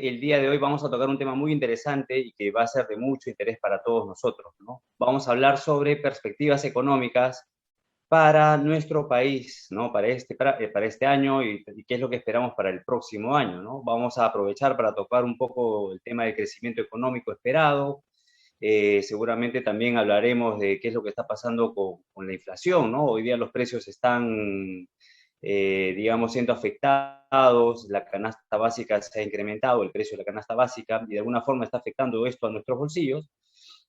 el día de hoy vamos a tocar un tema muy interesante y que va a ser de mucho interés para todos nosotros, ¿no? Vamos a hablar sobre perspectivas económicas para nuestro país, ¿no? Para este año y qué es lo que esperamos para el próximo año, ¿no? Vamos a aprovechar para tocar un poco el tema del crecimiento económico esperado. Seguramente también hablaremos de qué es lo que está pasando con la inflación, ¿no? Hoy día los precios están, digamos, siendo afectados, la canasta básica se ha incrementado, el precio de la canasta básica, y de alguna forma está afectando esto a nuestros bolsillos.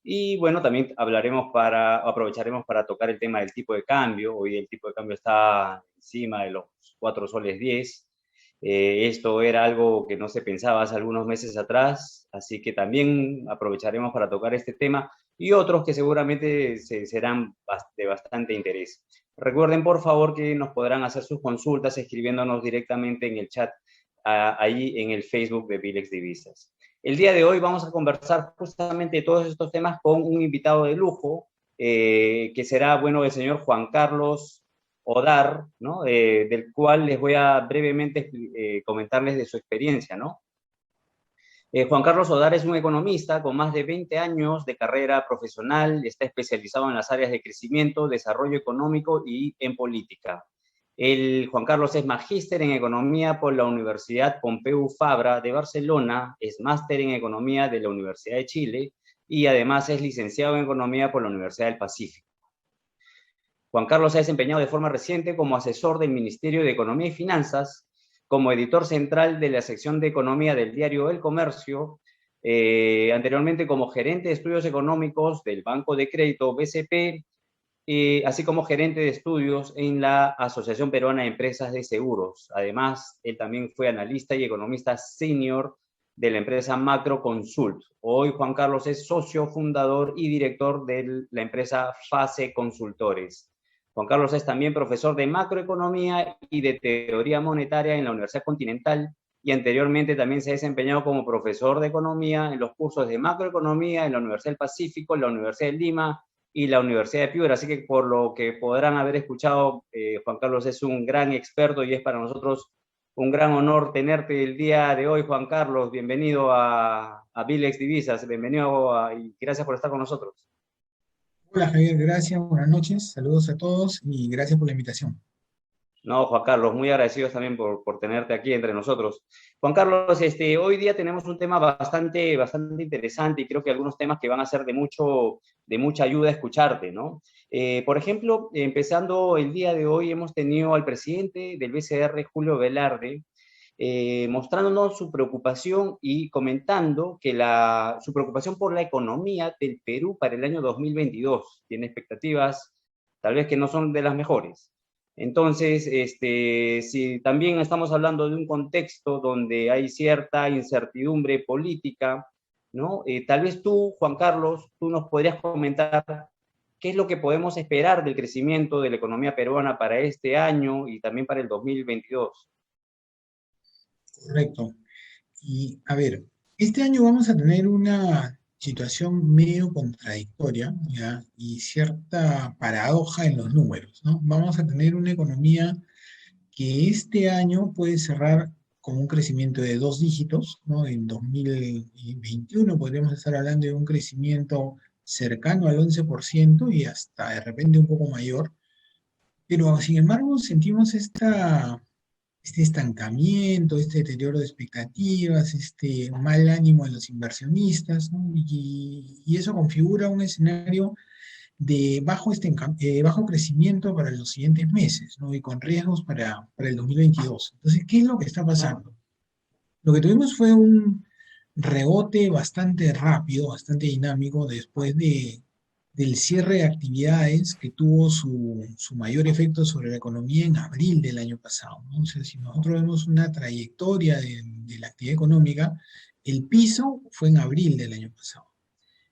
Y bueno, también aprovecharemos para tocar el tema del tipo de cambio. Hoy el tipo de cambio está encima de los 4 soles 10. Esto era algo que no se pensaba hace algunos meses atrás, así que también aprovecharemos para tocar este tema y otros que seguramente serán de bastante interés. Recuerden, por favor, que nos podrán hacer sus consultas escribiéndonos directamente en el chat, ahí en el Facebook de Bilex Divisas. El día de hoy vamos a conversar justamente todos estos temas con un invitado de lujo, que será, bueno, el señor Juan Carlos Odar, ¿no? Del cual les voy a brevemente comentarles de su experiencia, ¿no? Juan Carlos Odar es un economista con más de 20 años de carrera profesional, está especializado en las áreas de crecimiento, desarrollo económico y en política. Juan Carlos es magíster en economía por la Universidad Pompeu Fabra de Barcelona, es máster en economía de la Universidad de Chile y además es licenciado en economía por la Universidad del Pacífico. Juan Carlos se ha desempeñado de forma reciente como asesor del Ministerio de Economía y Finanzas, como editor central de la sección de Economía del diario El Comercio, anteriormente como gerente de estudios económicos del Banco de Crédito BCP, así como gerente de estudios en la Asociación Peruana de Empresas de Seguros. Además, él también fue analista y economista senior de la empresa Macro Consult. Hoy Juan Carlos es socio fundador y director de la empresa Fase Consultores. Juan Carlos es también profesor de macroeconomía y de teoría monetaria en la Universidad Continental y anteriormente también se ha desempeñado como profesor de economía en los cursos de macroeconomía en la Universidad del Pacífico, la Universidad de Lima y la Universidad de Piura. Así que por lo que podrán haber escuchado, Juan Carlos es un gran experto y es para nosotros un gran honor tenerte el día de hoy, Juan Carlos. Bienvenido a Bilex Divisas, y gracias por estar con nosotros. Hola Javier, gracias, buenas noches, saludos a todos y gracias por la invitación. No, Juan Carlos, muy agradecidos también por tenerte aquí entre nosotros. Juan Carlos, hoy día tenemos un tema bastante interesante y creo que algunos temas que van a ser de mucha ayuda a escucharte, ¿no? Por ejemplo, empezando el día de hoy, hemos tenido al presidente del BCR, Julio Velarde, mostrándonos su preocupación y comentando que su preocupación por la economía del Perú para el año 2022 tiene expectativas tal vez que no son de las mejores. Entonces, si también estamos hablando de un contexto donde hay cierta incertidumbre política, ¿no? Tal vez tú, Juan Carlos, tú nos podrías comentar qué es lo que podemos esperar del crecimiento de la economía peruana para este año y también para el 2022. Correcto. Y a ver, este año vamos a tener una situación medio contradictoria, ¿ya? Y cierta paradoja en los números, ¿no? Vamos a tener una economía que este año puede cerrar con un crecimiento de dos dígitos, ¿no? En 2021 podríamos estar hablando de un crecimiento cercano al 11% y hasta de repente un poco mayor, pero sin embargo sentimos este estancamiento, este deterioro de expectativas, este mal ánimo de los inversionistas, ¿no? Y eso configura un escenario de bajo crecimiento para los siguientes meses, ¿no? Y con riesgos para el 2022. Entonces, ¿qué es lo que está pasando? Lo que tuvimos fue un rebote bastante rápido, bastante dinámico después del cierre de actividades que tuvo su mayor efecto sobre la economía en abril del año pasado, ¿no? O sea, si nosotros vemos una trayectoria de la actividad económica, el piso fue en abril del año pasado.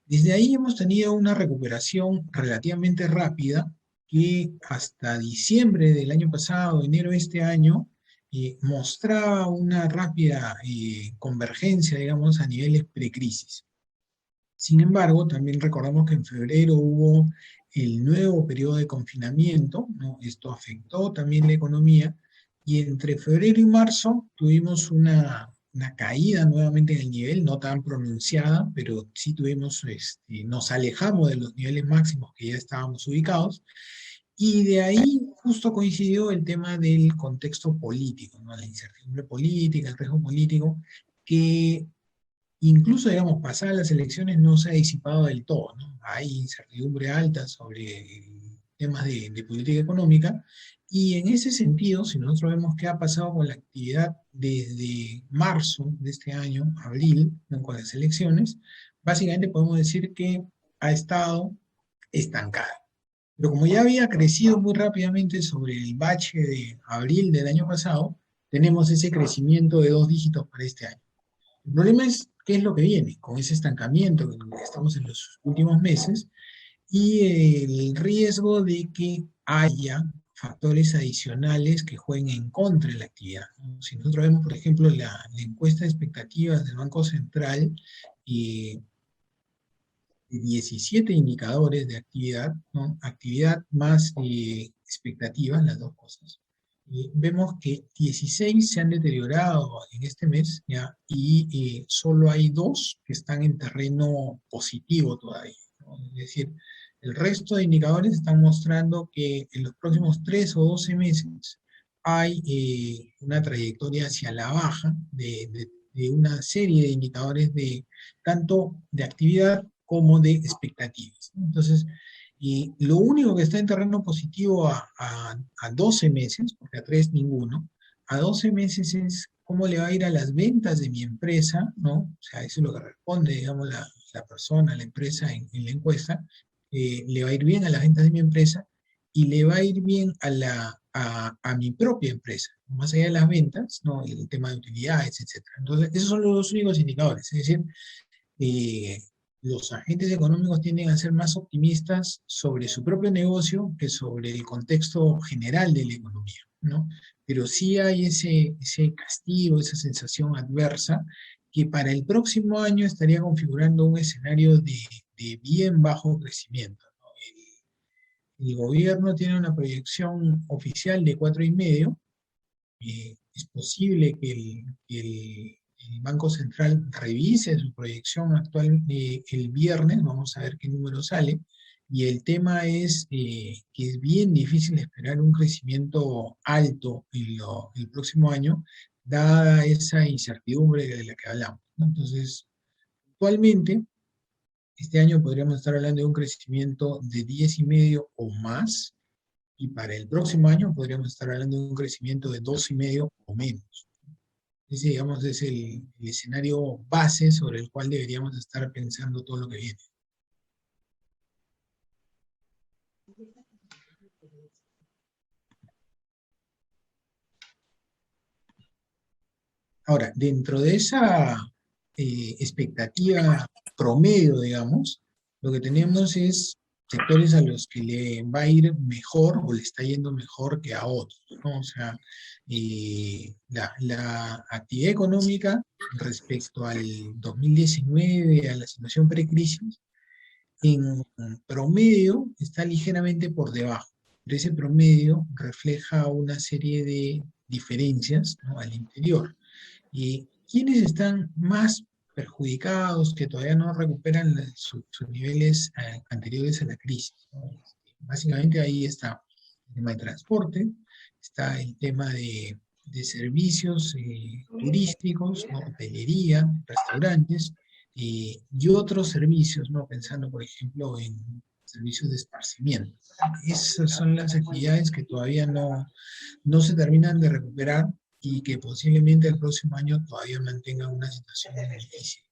Desde ahí hemos tenido una recuperación relativamente rápida que hasta diciembre del año pasado, enero de este año, mostraba una rápida convergencia, digamos, a niveles precrisis. Sin embargo, también recordamos que en febrero hubo el nuevo periodo de confinamiento, ¿no? Esto afectó también la economía y entre febrero y marzo tuvimos una caída nuevamente en el nivel, no tan pronunciada, pero sí tuvimos, nos alejamos de los niveles máximos que ya estábamos ubicados, y de ahí justo coincidió el tema del contexto político, ¿no? La incertidumbre política, el riesgo político, que incluso, digamos, pasadas las elecciones no se ha disipado del todo, ¿no? Hay incertidumbre alta sobre temas de política económica, y en ese sentido, si nosotros vemos qué ha pasado con la actividad desde marzo de este año, abril, ¿no? Con las elecciones, básicamente podemos decir que ha estado estancada. Pero como ya había crecido muy rápidamente sobre el bache de abril del año pasado, tenemos ese crecimiento de 2 dígitos para este año. El problema es qué es lo que viene con ese estancamiento en el que estamos en los últimos meses, y el riesgo de que haya factores adicionales que jueguen en contra de la actividad, ¿no? Si nosotros vemos, por ejemplo, la encuesta de expectativas del Banco Central, y 17 indicadores de actividad, ¿no? Actividad más expectativas, las dos cosas. Vemos que 16 se han deteriorado en este mes, ¿ya? Y solo hay 2 que están en terreno positivo todavía, ¿no? Es decir, el resto de indicadores están mostrando que en los próximos 3 o 12 meses hay una trayectoria hacia la baja de una serie de indicadores de tanto de actividad como de expectativas, ¿no? Entonces, y lo único que está en terreno positivo a 12 meses, porque a 3 ninguno, a 12 meses es cómo le va a ir a las ventas de mi empresa, ¿no? O sea, eso es lo que responde, digamos, la persona, la empresa en la encuesta. Le va a ir bien a las ventas de mi empresa, y le va a ir bien a mi propia empresa, más allá de las ventas, ¿no? El tema de utilidades, etcétera. Entonces, esos son los 2 únicos indicadores, es decir, eh, los agentes económicos tienden a ser más optimistas sobre su propio negocio que sobre el contexto general de la economía, ¿no? Pero sí hay ese castigo, esa sensación adversa, que para el próximo año estaría configurando un escenario de bien bajo crecimiento, ¿no? El gobierno tiene una proyección oficial de 4,5. Es posible que el Banco Central revise su proyección actual el viernes, vamos a ver qué número sale, y el tema es que es bien difícil esperar un crecimiento alto el próximo año, dada esa incertidumbre de la que hablamos, ¿no? Entonces, actualmente, este año podríamos estar hablando de un crecimiento de 10,5 o más, y para el próximo año podríamos estar hablando de un crecimiento de 2,5 o menos. Ese, digamos, es el escenario base sobre el cual deberíamos estar pensando todo lo que viene. Ahora, dentro de esa expectativa promedio, digamos, lo que tenemos es sectores a los que le va a ir mejor o le está yendo mejor que a otros, ¿no? O sea, la actividad económica respecto al 2019, a la situación precrisis, en promedio está ligeramente por debajo, pero ese promedio refleja una serie de diferencias, ¿no? Al interior. ¿Y quiénes están más perjudicados, que todavía no recuperan sus niveles anteriores a la crisis, ¿no? Básicamente ahí está el tema de transporte, está el tema de servicios turísticos, ¿no? Hotelería, restaurantes, y otros servicios, ¿no? Pensando, por ejemplo, en servicios de esparcimiento. Esas son las actividades que todavía no se terminan de recuperar, y que posiblemente el próximo año todavía mantengan una situación difícil,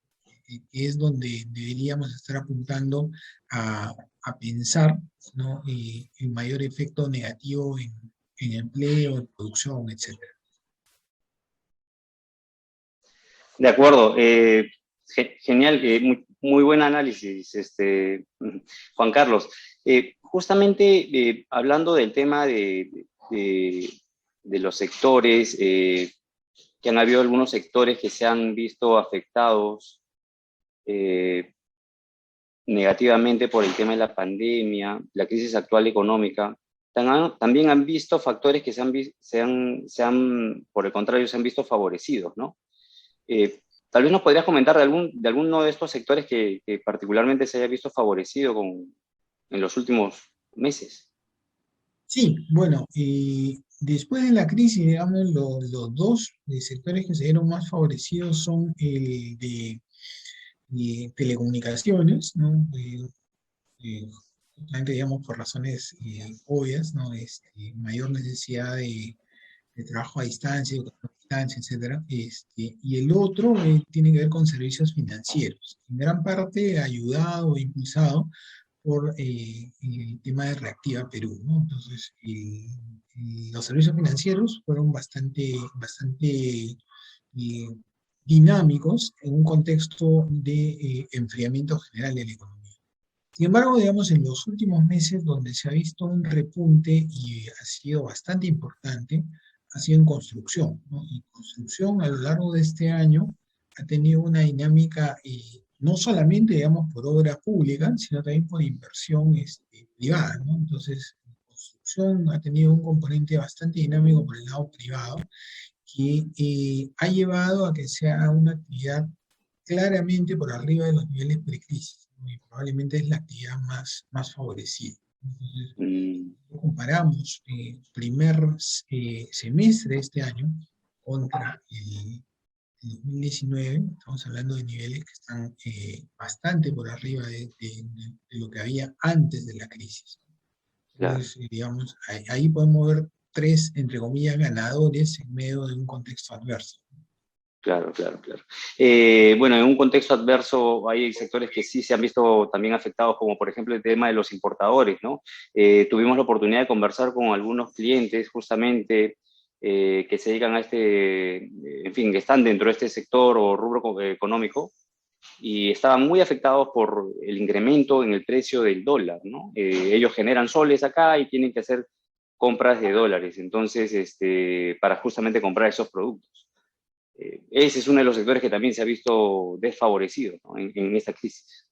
que es donde deberíamos estar apuntando a pensar, ¿no? El mayor efecto negativo en empleo, en producción, etcétera. De acuerdo, genial, muy buen análisis, Juan Carlos. Justamente hablando del tema de los sectores, que han habido algunos sectores que se han visto afectados negativamente por el tema de la pandemia, la crisis actual económica. También han visto factores que por el contrario, se han visto favorecidos, ¿no? Tal vez nos podrías comentar de alguno de estos sectores que particularmente se haya visto favorecido en los últimos meses. Sí, bueno, después de la crisis, digamos, los dos sectores que se vieron más favorecidos son el de telecomunicaciones, ¿no? Eh, Justamente, digamos, por razones obvias, ¿no? Mayor necesidad de trabajo a distancia, educación a distancia, etcétera. Y el otro tiene que ver con servicios financieros, en gran parte ayudado e impulsado por el tema de Reactiva Perú, ¿no? Entonces, los servicios financieros fueron bastante dinámicos en un contexto de enfriamiento general de la economía. Sin embargo, digamos, en los últimos meses donde se ha visto un repunte y ha sido bastante importante, ha sido en construcción, ¿no? Y construcción a lo largo de este año ha tenido una dinámica no solamente, digamos, por obra pública, sino también por inversión privada, ¿no? Entonces, construcción ha tenido un componente bastante dinámico por el lado privado que ha llevado a que sea una actividad claramente por arriba de los niveles precrisis, ¿no? Y probablemente es la actividad más favorecida. Entonces, Mm, comparamos primer semestre de este año contra el 2019, estamos hablando de niveles que están bastante por arriba de lo que había antes de la crisis. claro. Entonces, digamos, ahí podemos ver tres, entre comillas, ganadores en medio de un contexto adverso. Claro, claro, claro. Bueno, en un contexto adverso hay sectores que sí se han visto también afectados, como por ejemplo el tema de los importadores, ¿no? Tuvimos la oportunidad de conversar con algunos clientes justamente que se dedican a en fin, que están dentro de este sector o rubro económico y estaban muy afectados por el incremento en el precio del dólar, ¿no? Ellos generan soles acá y tienen que hacer compras de dólares, entonces, para justamente comprar esos productos. Ese es uno de los sectores que también se ha visto desfavorecido, ¿no? En esta crisis.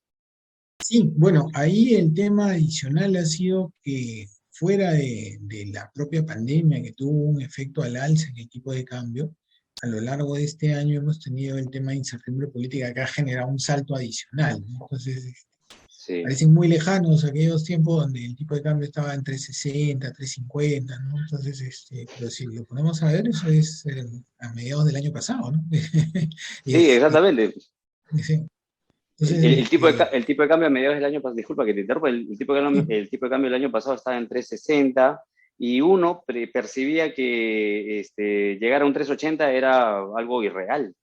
Sí, bueno, ahí el tema adicional ha sido que fuera de la propia pandemia que tuvo un efecto al alza en el tipo de cambio, a lo largo de este año hemos tenido el tema de incertidumbre política que ha generado un salto adicional, ¿no? Entonces, Sí, parecen muy lejanos aquellos tiempos donde el tipo de cambio estaba en 360, 350, ¿no? Entonces, pero si lo ponemos a ver, eso es a mediados del año pasado, ¿no? sí, Este, exactamente. sí. El, Entonces, el tipo el tipo de cambio a mediados del año pasado, disculpa que te interrumpa, sí, el tipo de cambio del año pasado estaba en 360 y uno percibía que llegar a un 380 era algo irreal,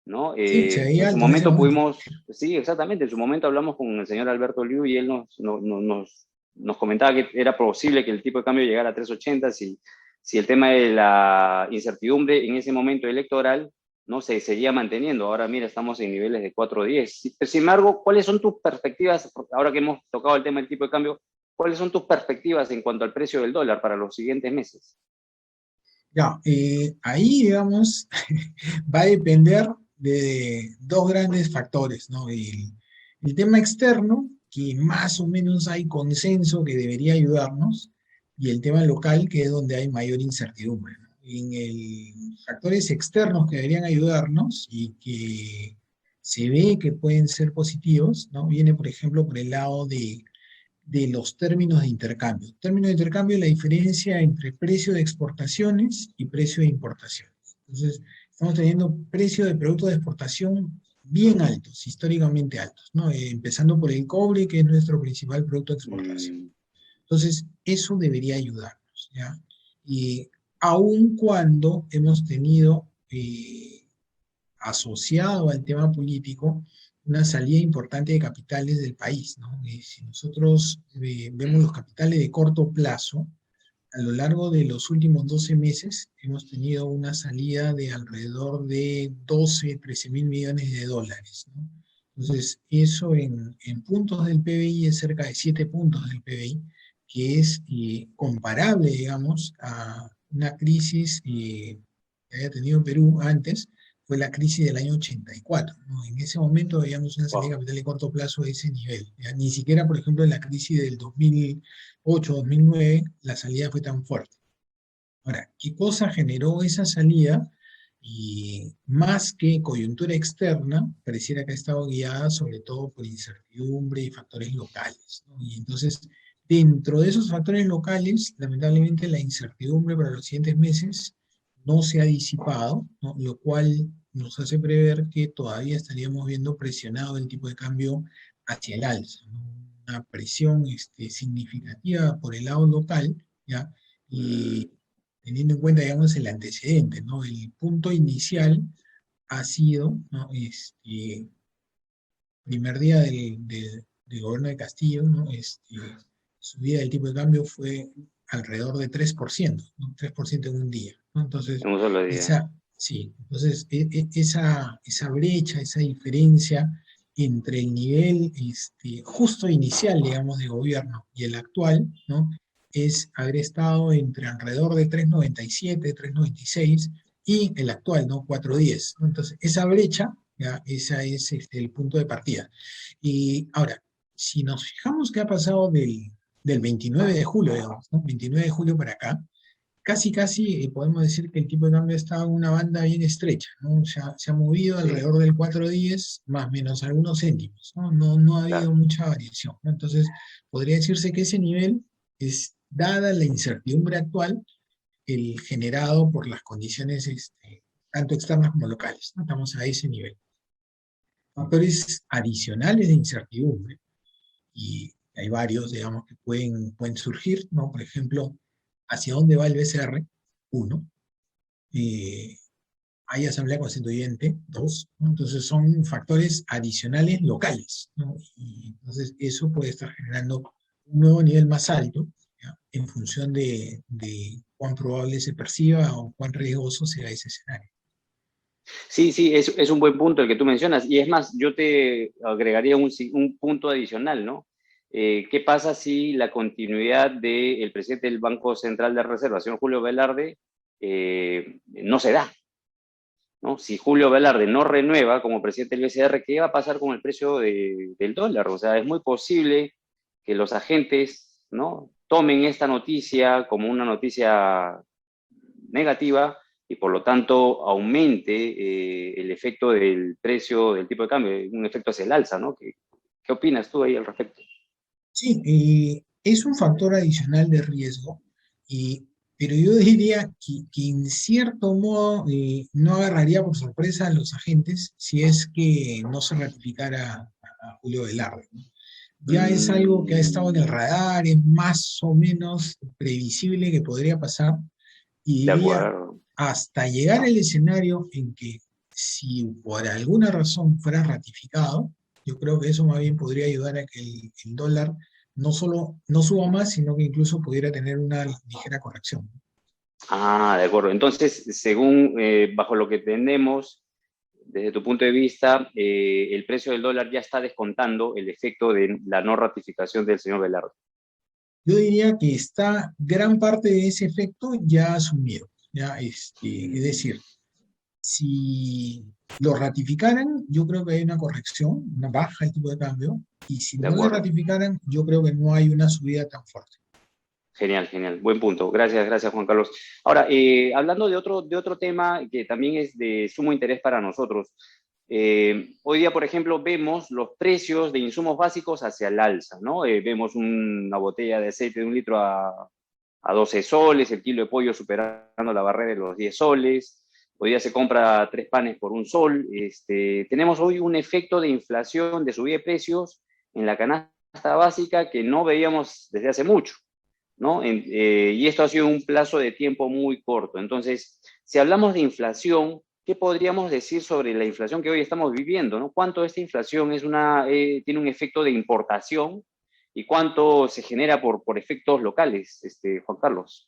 ¿no? sí, se En veía su alto en ese momento momento. sí, exactamente, en su momento hablamos con el señor Alberto Liu y él nos comentaba que era posible que el tipo de cambio llegara a 380 si el tema de la incertidumbre en ese momento electoral no se seguía manteniendo. Ahora, mira, estamos en niveles de 4.10. Sin embargo, ¿cuáles son tus perspectivas, ahora que hemos tocado el tema del tipo de cambio, cuáles son tus perspectivas en cuanto al precio del dólar para los siguientes meses? Ya, ahí, digamos, va a depender de dos grandes factores, ¿no? El tema externo, que más o menos hay consenso que debería ayudarnos, y el tema local, que es donde hay mayor incertidumbre, ¿no? En el factores externos que deberían ayudarnos y que se ve que pueden ser positivos, ¿no? Viene, por ejemplo, por el lado de los términos de intercambio. Términos de intercambio es la diferencia entre precio de exportaciones y precio de importaciones. Entonces, estamos teniendo precios de productos de exportación bien altos, históricamente altos, ¿no? Empezando por el cobre, que es nuestro principal producto de exportación. Mm, Entonces, eso debería ayudarnos, ¿ya? Y aun cuando hemos tenido asociado al tema político una salida importante de capitales del país, ¿no? Si nosotros vemos los capitales de corto plazo, a lo largo de los últimos 12 meses hemos tenido una salida de alrededor de 12, 13 mil millones de dólares, ¿no? Entonces, eso en puntos del PBI es cerca de 7 puntos del PBI, que es comparable, digamos, a una crisis que haya tenido Perú antes, fue la crisis del año 84, ¿no? En ese momento veíamos una salida de wow. capital de corto plazo de ese nivel. ¿Ya? Ni siquiera, por ejemplo, en la crisis del 2008-2009, la salida fue tan fuerte. Ahora, ¿qué cosa generó esa salida? y más que coyuntura externa, pareciera que ha estado guiada sobre todo por incertidumbre y factores locales, ¿no? Y entonces, dentro de esos factores locales, lamentablemente la incertidumbre para los siguientes meses no se ha disipado, ¿no? Lo cual nos hace prever que todavía estaríamos viendo presionado el tipo de cambio hacia el alza, ¿no? Una presión significativa por el lado local, ¿ya? Y teniendo en cuenta, digamos, el antecedente, ¿no? El punto inicial ha sido, ¿no? Primer día del gobierno de Castillo, ¿no? Subida del tipo de cambio fue alrededor de 3%, ¿no? 3% en un día, ¿no? Entonces, En un solo día. sí, entonces esa brecha, esa diferencia entre el nivel justo inicial, digamos, de gobierno y el actual, ¿no? Es haber estado entre alrededor de 3,97, 3,96 y el actual, ¿no? 4,10, ¿no? Entonces, esa brecha, ¿ya? Esa es el punto de partida. Y ahora, si nos fijamos qué ha pasado del 29 de julio, digamos, ¿no? 29 de julio para acá, casi podemos decir que el tipo de cambio está en una banda bien estrecha, ¿no? Se ha movido Sí, alrededor del 4,10 más o menos algunos céntimos, ¿no? No ha habido claro. mucha variación, ¿no? Entonces, podría decirse que ese nivel es, dada la incertidumbre actual, el generado por las condiciones tanto externas como locales, ¿no? Estamos a ese nivel. Factores adicionales de incertidumbre, y hay varios, digamos, que pueden surgir, ¿no? Por ejemplo, ¿hacia dónde va el BCR? Uno. Eh, ¿Hay asamblea constituyente? Dos, ¿no? Entonces son factores adicionales locales, ¿no? Y entonces eso puede estar generando un nuevo nivel más alto, ¿ya? En función de cuán probable se perciba o cuán riesgoso sea ese escenario. Sí, sí, es un buen punto el que tú mencionas. Y es más, yo te agregaría un punto adicional, ¿no? ¿Qué pasa si la continuidad del presidente del Banco Central de Reserva, señor Julio Velarde, no se da? ¿No? Si Julio Velarde no renueva como presidente del BCR, ¿qué va a pasar con el precio del dólar? O sea, es muy posible que los agentes, ¿no? Tomen esta noticia como una noticia negativa y por lo tanto aumente el efecto del precio del tipo de cambio, un efecto hacia el alza, ¿no? ¿Qué opinas tú ahí al respecto? Sí, es un factor adicional de riesgo, pero yo diría que en cierto modo no agarraría por sorpresa a los agentes si es que no se ratificara a Julio Velarde, ¿no? Ya es algo que ha estado en el radar, es más o menos previsible que podría pasar, y De diría acuerdo. hasta llegar al escenario en que si por alguna razón fuera ratificado, yo creo que eso más bien podría ayudar a que el dólar no solo no suba más, sino que incluso pudiera tener una ligera corrección. Ah, de acuerdo. Entonces, según, bajo lo que tenemos, desde tu punto de vista, el precio del dólar ya está descontando el efecto de la no ratificación del señor Velarde. Yo diría que está gran parte de ese efecto ya asumido, ya es decir, si lo ratificaran, yo creo que hay una corrección, una baja del tipo de cambio, y si De no lo acuerdo. ratificaran, yo creo que no hay una subida tan fuerte. Genial, genial. Buen punto. Gracias, gracias, Juan Carlos. Ahora, hablando de otro tema que también es de sumo interés para nosotros. Hoy día, por ejemplo, vemos los precios de insumos básicos hacia el alza, ¿no? Vemos una botella de aceite de 1 litro a 12 soles, el kilo de pollo superando la barrera de los 10 soles. Hoy día se compra 3 panes por 1 sol. Tenemos hoy un efecto de inflación, de subida de precios en la canasta básica que no veíamos desde hace mucho, ¿no? Y esto ha sido un plazo de tiempo muy corto. Entonces, si hablamos de inflación, ¿qué podríamos decir sobre la inflación que hoy estamos viviendo, ¿no? ¿Cuánto esta inflación tiene un efecto de importación y cuánto se genera por efectos locales, Juan Carlos?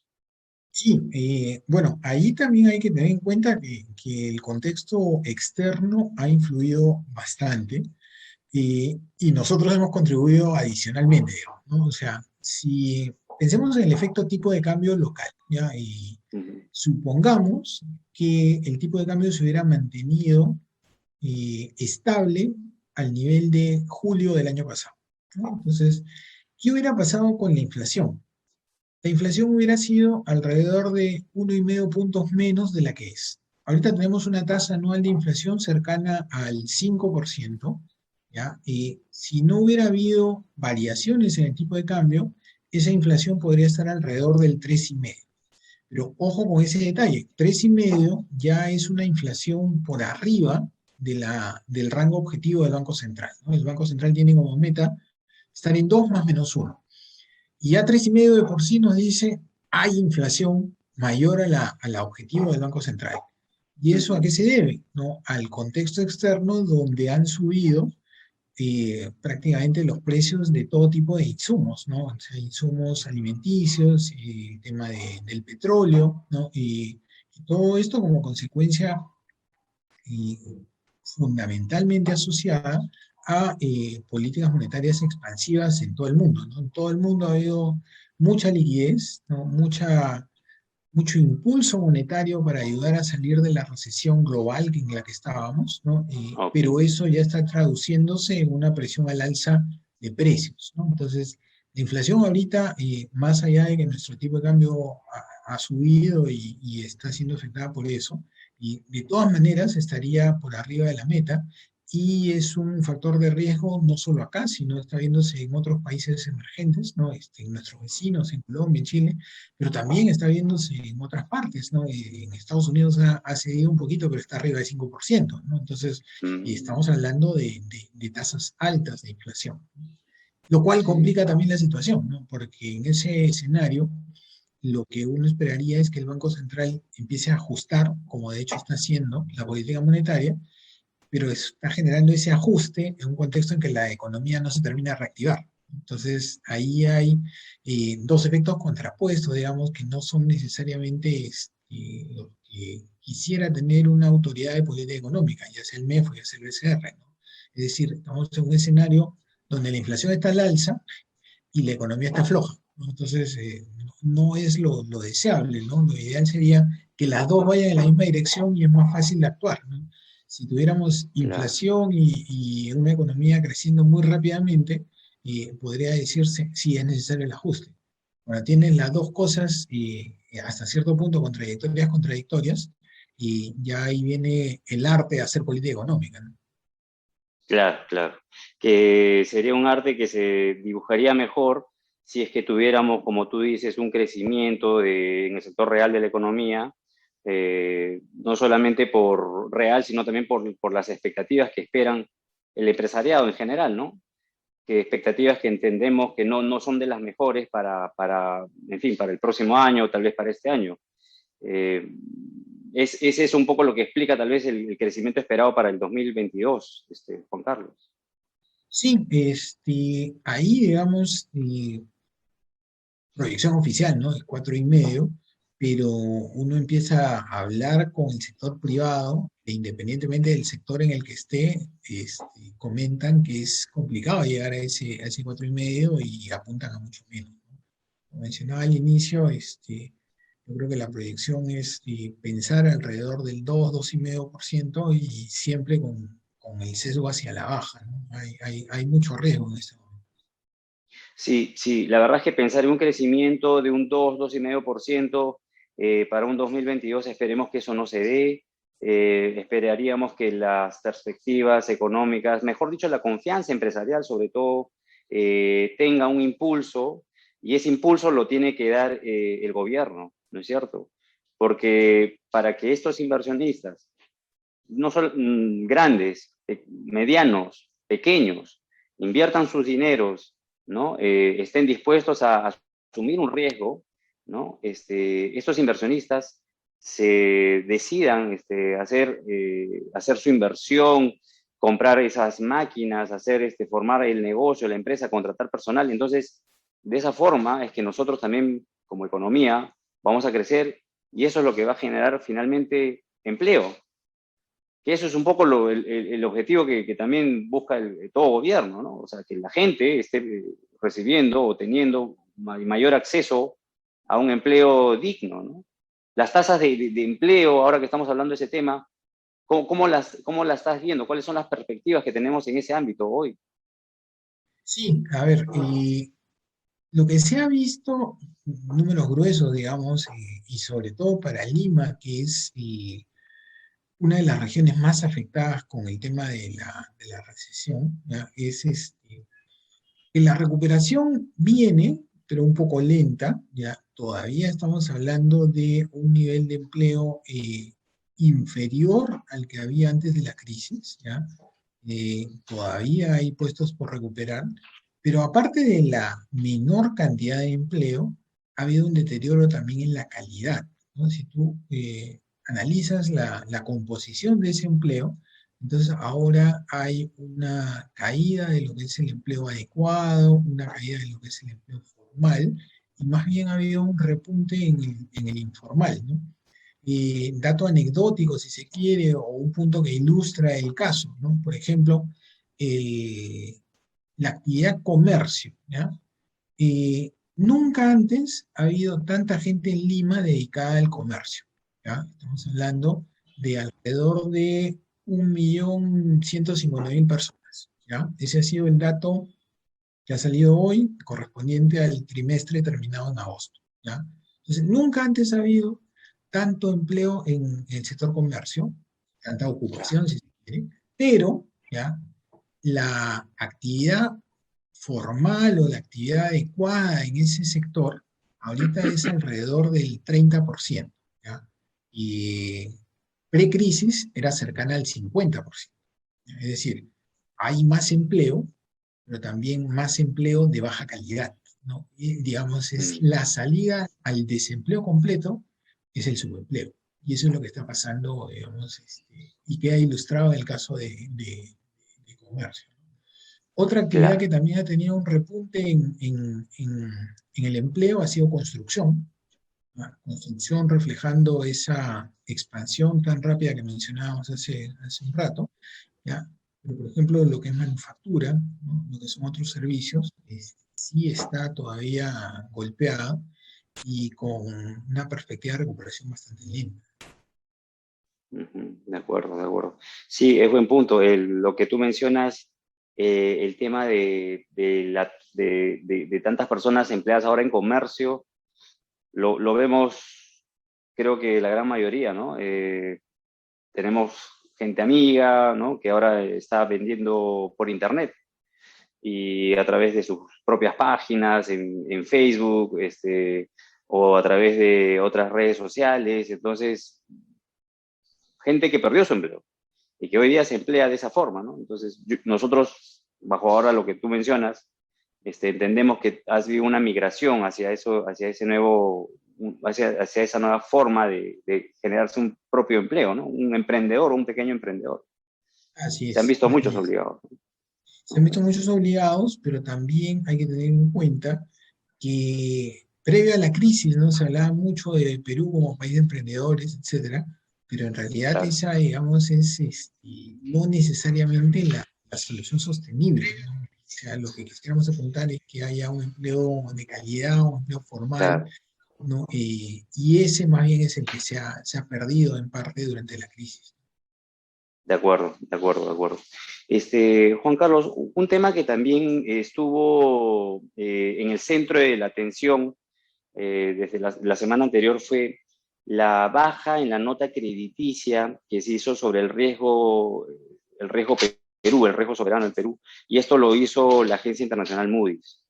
Sí, bueno, ahí también hay que tener en cuenta que el contexto externo ha influido bastante, y nosotros hemos contribuido adicionalmente, digamos, ¿no? O sea, si pensemos en el efecto tipo de cambio local, ¿ya? Y Ujú. supongamos que el tipo de cambio se hubiera mantenido estable al nivel de julio del año pasado, ¿no? Entonces, ¿qué hubiera pasado con la inflación? La inflación hubiera sido alrededor de 1,5 puntos menos de la que es. ahorita tenemos una tasa anual de inflación cercana al 5%, ¿ya? Y si no hubiera habido variaciones en el tipo de cambio, esa inflación podría estar alrededor del 3,5%. Pero ojo con ese detalle, 3,5% ya es una inflación por arriba del rango objetivo del Banco Central, ¿no? El Banco Central tiene como meta estar en 2 más menos uno. Y ya 3,5% de por sí nos dice, hay inflación mayor a la objetivo del Banco Central. ¿Y eso a Ujú. qué se debe? ¿No? Al contexto externo donde han subido prácticamente los precios de todo tipo de insumos, ¿no? O sea, insumos alimenticios, tema del petróleo, ¿no? Y todo esto como consecuencia y fundamentalmente asociada a políticas monetarias expansivas en todo el mundo, ¿no? En todo el mundo ha habido mucha liquidez, ¿no? Mucho impulso monetario para ayudar a salir de la recesión global en la que estábamos, ¿no? Ok, Pero eso ya está traduciéndose en una presión al alza de precios, ¿no? Entonces, la inflación ahorita, más allá de que nuestro tipo de cambio ha subido y está siendo afectada por eso, y de todas maneras estaría por arriba de la meta, y es un factor de riesgo no solo acá, sino está viéndose en otros países emergentes, ¿no? En nuestros vecinos, en Colombia, en Chile, pero también está viéndose en otras partes, ¿no? En Estados Unidos ha cedido un poquito, pero está arriba del 5%, ¿no? Entonces, estamos mm, hablando de tasas altas de inflación, lo cual sí, complica también la situación, ¿no? Porque en ese escenario, lo que uno esperaría es que el Banco Central empiece a ajustar, como de hecho está haciendo, la política monetaria, pero está generando ese ajuste en un contexto en que la economía no se termina de reactivar. Entonces, ahí hay dos efectos contrapuestos, digamos, que no son necesariamente lo que quisiera tener una autoridad de política económica, ya sea el MEF o ya sea el BCR, ¿no? Es decir, estamos en un escenario donde la inflación está al alza y la economía está floja, ¿no? Entonces, no es lo deseable, ¿no? Lo ideal sería que las dos vayan en la misma dirección y es más fácil de actuar, ¿no? Si tuviéramos claro. inflación y una economía creciendo muy rápidamente, podría decirse si es necesario el ajuste. Ahora, tienen las dos cosas hasta cierto punto contradictorias, y ya ahí viene el arte de hacer política económica, ¿no? Claro, claro. Que sería un arte que se dibujaría mejor si es que tuviéramos, como tú dices, un crecimiento en el sector real de la economía, no solamente por real, sino también por las expectativas que esperan el empresariado en general, ¿no? Que expectativas que entendemos que no son de las mejores en fin, para el próximo año, tal vez para este año. Eh, es eso un poco lo que explica tal vez el crecimiento esperado para el 2022, Juan Carlos. Sí, ahí, digamos, proyección oficial, ¿no? Es 4,5, pero uno empieza a hablar con el sector privado, e independientemente del sector en el que esté, comentan que es complicado llegar a ese 4,5 y apuntan a mucho menos, ¿no? Como mencionaba al inicio, yo creo que la proyección es pensar alrededor del 2,5% y siempre con el sesgo hacia la baja, ¿no? Hay mucho riesgo en este momento. Sí, sí, la verdad es que pensar en un crecimiento de un 2,5% para un 2022, esperemos que eso no se dé. Esperaríamos que las perspectivas económicas, mejor dicho, la confianza empresarial sobre todo, tenga un impulso y ese impulso lo tiene que dar el gobierno, ¿no es cierto? Porque para que estos inversionistas, no son grandes, medianos, pequeños, inviertan sus dineros, ¿no? Estén dispuestos a asumir un riesgo, ¿no? Estos inversionistas se decidan hacer su inversión, comprar esas máquinas, formar el negocio, la empresa, contratar personal. Entonces, de esa forma es que nosotros también, como economía, vamos a crecer y eso es lo que va a generar finalmente empleo, que eso es un poco el objetivo que también busca todo gobierno, ¿no? O sea, que la gente esté recibiendo o teniendo mayor acceso a un empleo digno, ¿no? Las tasas de empleo, ahora que estamos hablando de ese tema, ¿cómo las estás viendo? ¿Cuáles son las perspectivas que tenemos en ese ámbito hoy? Sí, a ver, lo que se ha visto, números gruesos, digamos, y sobre todo para Lima, que es una de las regiones más afectadas con el tema de la recesión, ¿ya? Es que la recuperación viene, pero un poco lenta, ya todavía estamos hablando de un nivel de empleo inferior al que había antes de la crisis, ¿ya? Todavía hay puestos por recuperar, pero aparte de la menor cantidad de empleo, ha habido un deterioro también en la calidad, ¿no? Si tú analizas la composición de ese empleo, entonces ahora hay una caída de lo que es el empleo adecuado, una caída de lo que es el empleo formal, y más bien ha habido un repunte en el informal, ¿no? Dato anecdótico, si se quiere, o un punto que ilustra el caso, ¿no? Por ejemplo, eh, la actividad comercio, ¿ya? Nunca antes ha habido tanta gente en Lima dedicada al comercio, ¿ya? Estamos hablando de alrededor de 1.150.000 personas, ¿ya? Ese ha sido el dato que ha salido hoy, correspondiente al trimestre terminado en agosto, ¿ya? Entonces, nunca antes ha habido tanto empleo en el sector comercio, tanta ocupación, si se quiere, pero, ¿ya? La actividad formal o la actividad adecuada en ese sector, ahorita es alrededor del 30%, ¿ya? Y pre-crisis era cercana al 50%. Es decir, hay más empleo, pero también más empleo de baja calidad, ¿no? Y, digamos, es Mm, la salida al desempleo completo, es el subempleo. Y eso es lo que está pasando, digamos, y queda ilustrado en el caso de comercio. Otra actividad claro. que también ha tenido un repunte en el empleo ha sido construcción, ¿no? Construcción reflejando esa expansión tan rápida que mencionábamos hace un rato, ¿ya? Pero, por ejemplo, lo que es manufactura, ¿no? Lo que son otros servicios, sí está todavía golpeada y con una perspectiva de recuperación bastante lenta. Ujú, de acuerdo, de acuerdo. Sí, es buen punto. Lo que tú mencionas, el tema de tantas personas empleadas ahora en comercio, lo vemos, creo que la gran mayoría, ¿no? Tenemos gente amiga, ¿no? Que ahora está vendiendo por internet y a través de sus propias páginas en Facebook, o a través de otras redes sociales. Entonces, gente que perdió su empleo y que hoy día se emplea de esa forma, ¿no? Entonces, nosotros, bajo ahora lo que tú mencionas, entendemos que ha habido una migración hacia eso, hacia ese nuevo, hacia esa nueva forma de generarse un propio empleo, ¿no? Un emprendedor, un pequeño emprendedor. Así Se han es, visto muchos así es. obligados. Se han visto muchos obligados, pero también hay que tener en cuenta que previo a la crisis, ¿no? Se hablaba mucho de Perú como país de emprendedores, etcétera, pero en realidad Claro, esa, digamos, es no necesariamente la solución sostenible, ¿no? O sea, lo que quisiéramos apuntar es que haya un empleo de calidad, un empleo formal, claro. ¿no? Y ese más bien es el que se ha perdido en parte durante la crisis. De acuerdo, de acuerdo, de acuerdo. Juan Carlos, un tema que también estuvo en el centro de la atención desde la semana anterior fue la baja en la nota crediticia que se hizo sobre el riesgo Perú, el riesgo soberano en Perú. Y esto lo hizo la agencia internacional Moody's,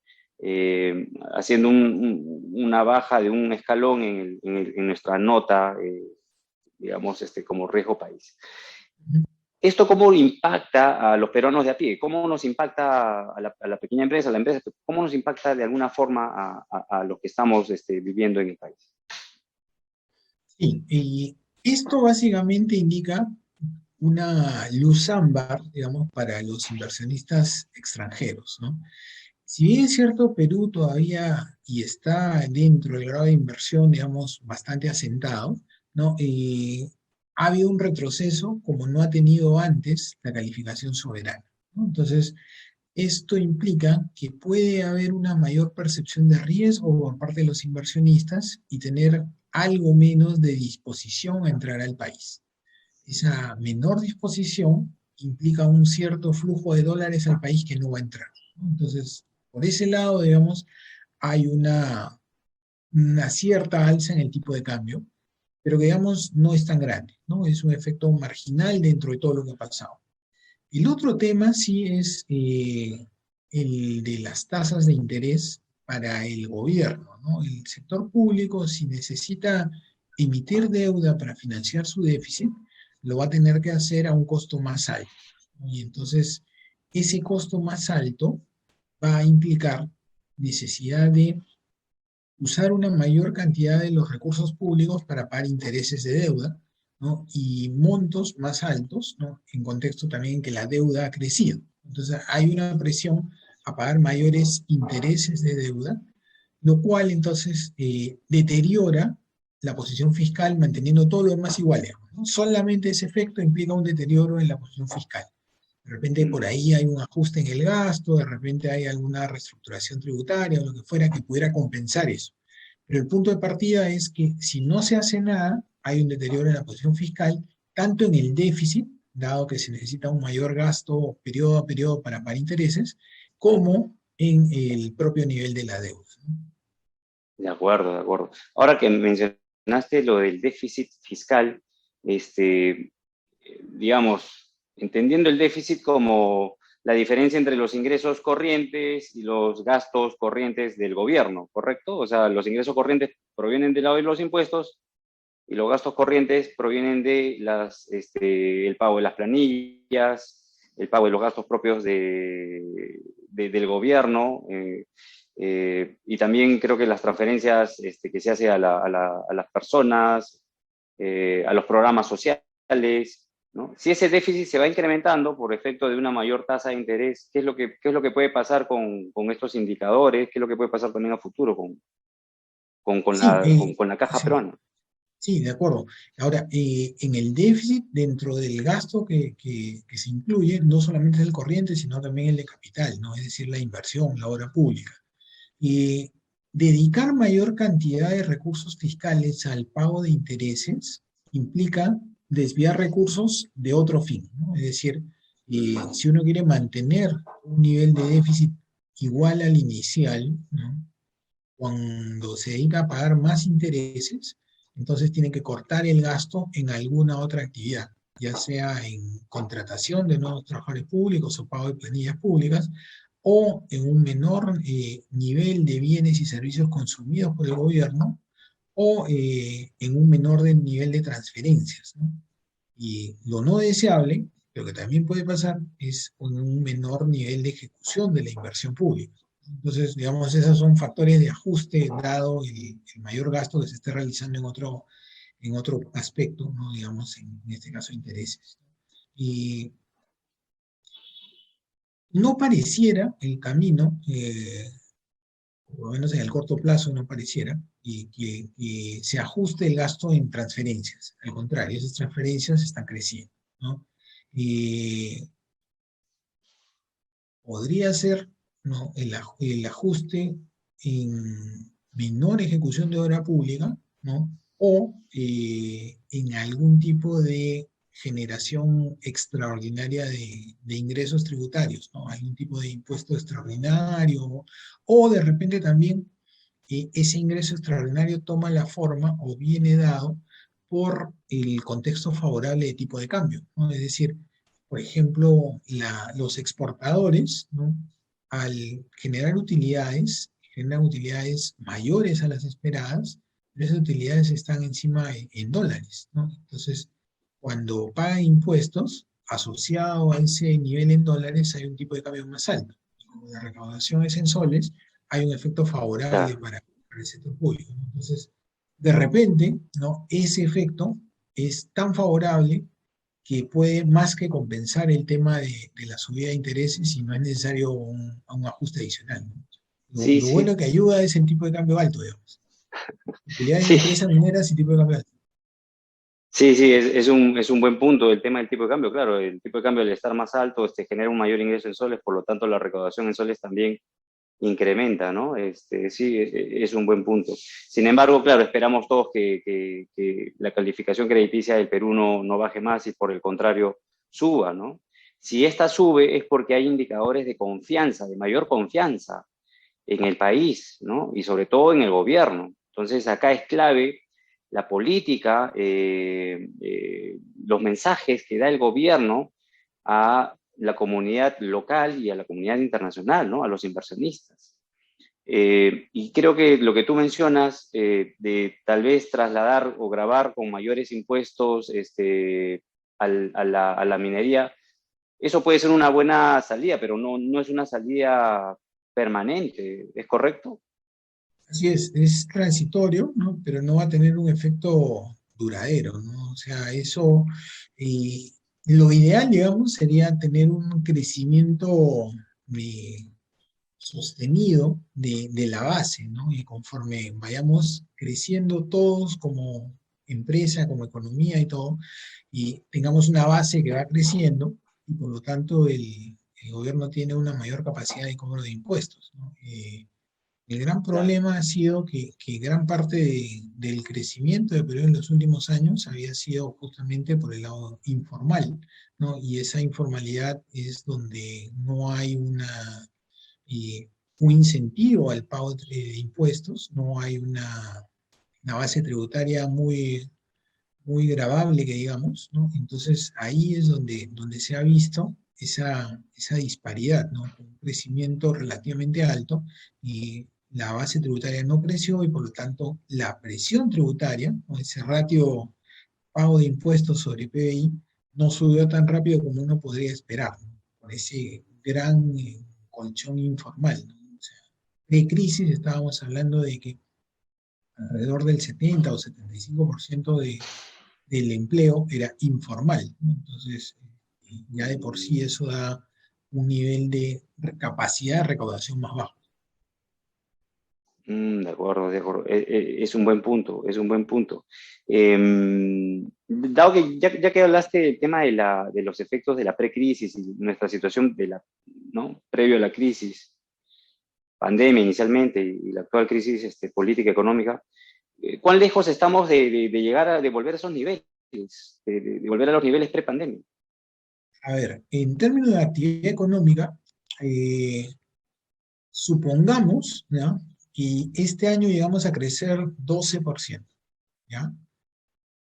haciendo una baja de un escalón en nuestra nota, digamos, como riesgo país. ¿Esto cómo impacta a los peruanos de a pie? ¿Cómo nos impacta a la pequeña empresa, a la empresa? ¿Cómo nos impacta de alguna forma a los que estamos viviendo en el país? Sí, y esto básicamente indica una luz ámbar, digamos, para los inversionistas extranjeros, ¿no? Si bien es cierto, Perú todavía y está dentro del grado de inversión, digamos, bastante asentado, ¿no? Ha habido un retroceso como no ha tenido antes la calificación soberana, ¿no? Entonces, esto implica que puede haber una mayor percepción de riesgo por parte de los inversionistas y tener algo menos de disposición a entrar al país. Esa menor disposición implica un cierto flujo de dólares al país que no va a entrar, ¿no? Entonces, por ese lado, digamos, hay una cierta alza en el tipo de cambio, pero que digamos no es tan grande, ¿no? Es un efecto marginal dentro de todo lo que ha pasado. El otro tema sí es el de las tasas de interés para el gobierno, ¿no? El sector público, si necesita emitir deuda para financiar su déficit, lo va a tener que hacer a un costo más alto, ¿no? Y entonces, ese costo más alto va a implicar necesidad de usar una mayor cantidad de los recursos públicos para pagar intereses de deuda, ¿no? Y montos más altos, ¿no? En contexto también que la deuda ha crecido. Entonces hay una presión a pagar mayores intereses de deuda, lo cual entonces deteriora la posición fiscal manteniendo todo lo demás igual, ¿no? Solamente ese efecto implica un deterioro en la posición fiscal. De repente por Mm. ahí hay un ajuste en el gasto, de repente hay alguna reestructuración tributaria o lo que fuera que pudiera compensar eso. Pero el punto de partida es que si no se hace nada, hay un deterioro en la posición fiscal, tanto en el déficit, dado que se necesita un mayor gasto periodo a periodo para pagar intereses, como en el propio nivel de la deuda, ¿no? De acuerdo, de acuerdo. Ahora que mencionaste lo del déficit fiscal, digamos, entendiendo el déficit como la diferencia entre los ingresos corrientes y los gastos corrientes del gobierno, ¿correcto? O sea, los ingresos corrientes provienen del lado de los impuestos y los gastos corrientes provienen de el pago de las planillas, el pago de los gastos propios del gobierno, y también creo que las transferencias que se hace a las personas, a los programas sociales, ¿no? Si ese déficit se va incrementando por efecto de una mayor tasa de interés, qué es lo que puede pasar con estos indicadores? ¿Qué es lo que puede pasar también a futuro Sí, con la caja sí. peruana? Sí, de acuerdo. Ahora, en el déficit, dentro del gasto que se incluye, no solamente es el corriente, sino también el de capital, ¿no? Es decir, la inversión, la obra pública. Y dedicar mayor cantidad de recursos fiscales al pago de intereses implica desviar recursos de otro fin, ¿no? Es decir, si uno quiere mantener un nivel de déficit igual al inicial, ¿no? Cuando se dedica a pagar más intereses, entonces tiene que cortar el gasto en alguna otra actividad, ya sea en contratación de nuevos trabajadores públicos o pago de planillas públicas, o en un menor nivel de bienes y servicios consumidos por el gobierno, o en un menor nivel de transferencias, ¿no? Y lo no deseable, lo que también puede pasar, es un menor nivel de ejecución de la inversión pública. Entonces, digamos, esos son factores de ajuste dado el mayor gasto que se esté realizando en otro aspecto, ¿no? Digamos, en este caso, intereses. Y no pareciera el camino, por lo menos en el corto plazo no pareciera, y que se ajuste el gasto en transferencias. Al contrario, esas transferencias están creciendo, ¿no? Y podría ser, ¿no? El ajuste en menor ejecución de obra pública, ¿no? O en algún tipo de generación extraordinaria de ingresos tributarios, ¿no? Algún tipo de impuesto extraordinario, o de repente también ese ingreso extraordinario toma la forma o viene dado por el contexto favorable de tipo de cambio, ¿no? Es decir, por ejemplo, los exportadores, ¿no? Al generan utilidades mayores a las esperadas, pero esas utilidades están encima en dólares, ¿no? Entonces, cuando pagan impuestos, asociado a ese nivel en dólares, hay un tipo de cambio más alto. Y como la recaudación es en soles, hay un efecto favorable Claro. para el sector público, ¿no? Entonces, de repente, ¿no? Ese efecto es tan favorable que puede más que compensar el tema de la subida de intereses y no es necesario un ajuste adicional, ¿no? Sí, Lo bueno sí, que ayuda es el tipo de cambio alto, digamos. Utilidades de sí, empresas mineras y tipo de cambio alto. sí, sí, es un buen punto el tema del tipo de cambio. Claro, el tipo de cambio al estar más alto genera un mayor ingreso en soles, por lo tanto la recaudación en soles también incrementa, ¿no? Sí, es un buen punto. Sin embargo, claro, esperamos todos que la calificación crediticia del Perú no baje más y por el contrario suba, ¿no? Si esta sube es porque hay indicadores de confianza, de mayor confianza en el país, ¿no? Y sobre todo en el gobierno. Entonces, acá es clave la política, los mensajes que da el gobierno a la comunidad local y a la comunidad internacional, ¿no? A los inversionistas. Y creo que lo que tú mencionas, de tal vez trasladar o grabar con mayores impuestos a la minería, eso puede ser una buena salida, pero no es una salida permanente, ¿es correcto? Así es transitorio, ¿no? Pero no va a tener un efecto duradero, ¿no? O sea, eso, eh, lo ideal, digamos, sería tener un crecimiento eh, sostenido de la base, ¿no? Y conforme vayamos creciendo todos como empresa, como economía y todo, y tengamos una base que va creciendo, y por lo tanto el gobierno tiene una mayor capacidad de cobro de impuestos, ¿no? El gran Claro. problema ha sido que gran parte del crecimiento de Perú en los últimos años había sido justamente por el lado informal, ¿no? Y esa informalidad es donde no hay eh, un incentivo al pago de impuestos, no hay una base tributaria muy gravable, que digamos, ¿no? Entonces ahí es donde se ha visto esa disparidad, ¿no? Un crecimiento relativamente alto y la base tributaria no creció y por lo tanto la presión tributaria, ¿no? Ese ratio pago de impuestos sobre PBI no subió tan rápido como uno podría esperar, ¿no? Por ese gran colchón informal, ¿no? O sea, de crisis estábamos hablando de que alrededor del 70 o 75% del empleo era informal, ¿no? Entonces, ya de por sí eso da un nivel de capacidad de recaudación más bajo. De acuerdo, de acuerdo. Es un buen punto, es un buen punto. Dado que ya que hablaste del tema de los efectos de la precrisis y nuestra situación ¿no? Previo a la crisis, pandemia inicialmente y la actual crisis política económica, ¿cuán lejos estamos de llegar de volver a esos niveles, de volver a los niveles prepandemia? A ver, en términos de actividad económica, eh, supongamos, ¿ya? Que este año llegamos a crecer 12%, ¿ya?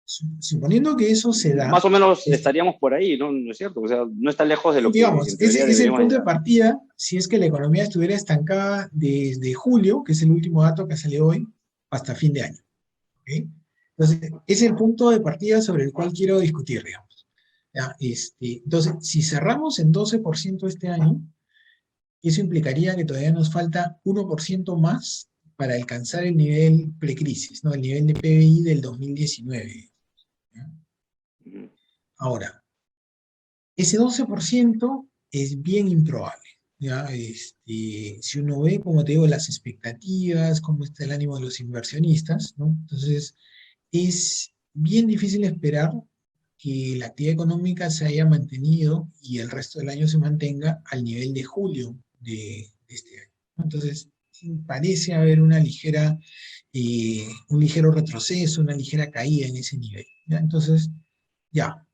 Suponiendo que eso se da, Más o menos es- estaríamos por ahí, ¿no? ¿No es cierto? O sea, no está lejos de lo que digamos, en ese teoría es el deberíamos punto de llegar. partida si es que la economía estuviera estancada desde julio, que es el último dato que salió hoy, hasta fin de año. ¿Ok? Entonces, es el punto de partida sobre el cual quiero discutir, digamos. ¿Ya? Entonces, si cerramos en 12% este año, eso implicaría que todavía nos falta 1% más para alcanzar el nivel precrisis, ¿no? El nivel de PBI del 2019. ¿Ya? Ujú. Ahora, ese 12% es bien improbable. ¿Ya? Si uno ve, como te digo, las expectativas, cómo está el ánimo de los inversionistas, ¿no? Entonces, es bien difícil esperar que la actividad económica se haya mantenido y el resto del año se mantenga al nivel de julio de este año, ¿no? Entonces, parece haber un ligero retroceso, una ligera caída en ese nivel. ¿Ya? Entonces, ya,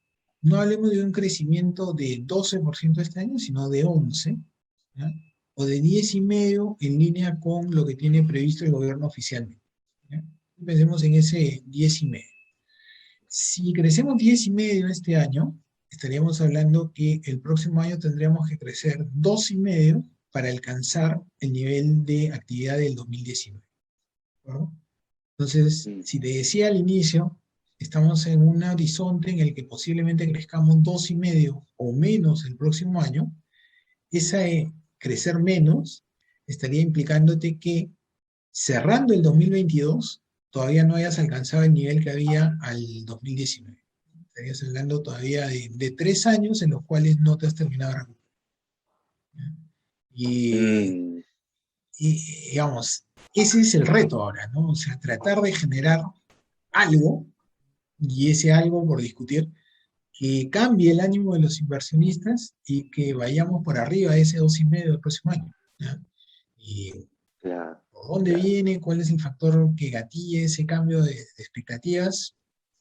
no hablemos de un crecimiento de 12% este año, sino de 11%, ¿ya? O de 10,5% en línea con lo que tiene previsto el gobierno oficialmente. ¿Ya? Pensemos en ese 10,5%. Si crecemos 10,5% este año, estaríamos hablando que el próximo año tendríamos que crecer 2,5% para alcanzar el nivel de actividad del 2019. ¿De acuerdo? Entonces, Mm. si te decía al inicio, estamos en un horizonte en el que posiblemente crezcamos 2,5% o menos el próximo año, crecer menos estaría implicándote que cerrando el 2022 todavía no hayas alcanzado el nivel que había al 2019. Estarías hablando todavía de 3 años en los cuales no te has terminado de recuperar. Y, Mm. digamos, ese es el reto ahora, ¿no? O sea, tratar de generar algo, y ese algo por discutir, que cambie el ánimo de los inversionistas y que vayamos por arriba de ese 2,5% del próximo año. ¿Ya? Y Claro, por dónde claro. viene, cuál es el factor que gatille ese cambio de expectativas,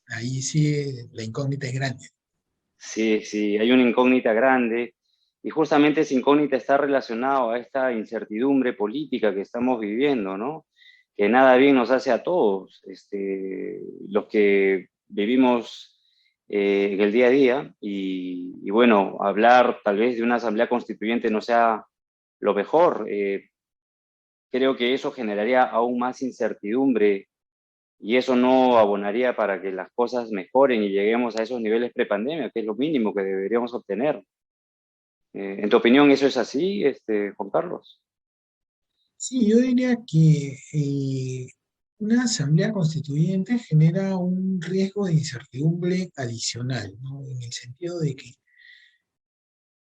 ahí sí la incógnita es grande. Sí, sí, hay una incógnita grande y justamente esa incógnita está relacionada a esta incertidumbre política que estamos viviendo, ¿no? que nada bien nos hace a todos, los que vivimos en el día a día. Y bueno, hablar tal vez de una asamblea constituyente no sea lo mejor. Creo que eso generaría aún más incertidumbre y eso no abonaría para que las cosas mejoren y lleguemos a esos niveles prepandemia, que es lo mínimo que deberíamos obtener. ¿En tu opinión eso es así, Juan Carlos? Sí, yo diría que una asamblea constituyente genera un riesgo de incertidumbre adicional, ¿no? En el sentido de que,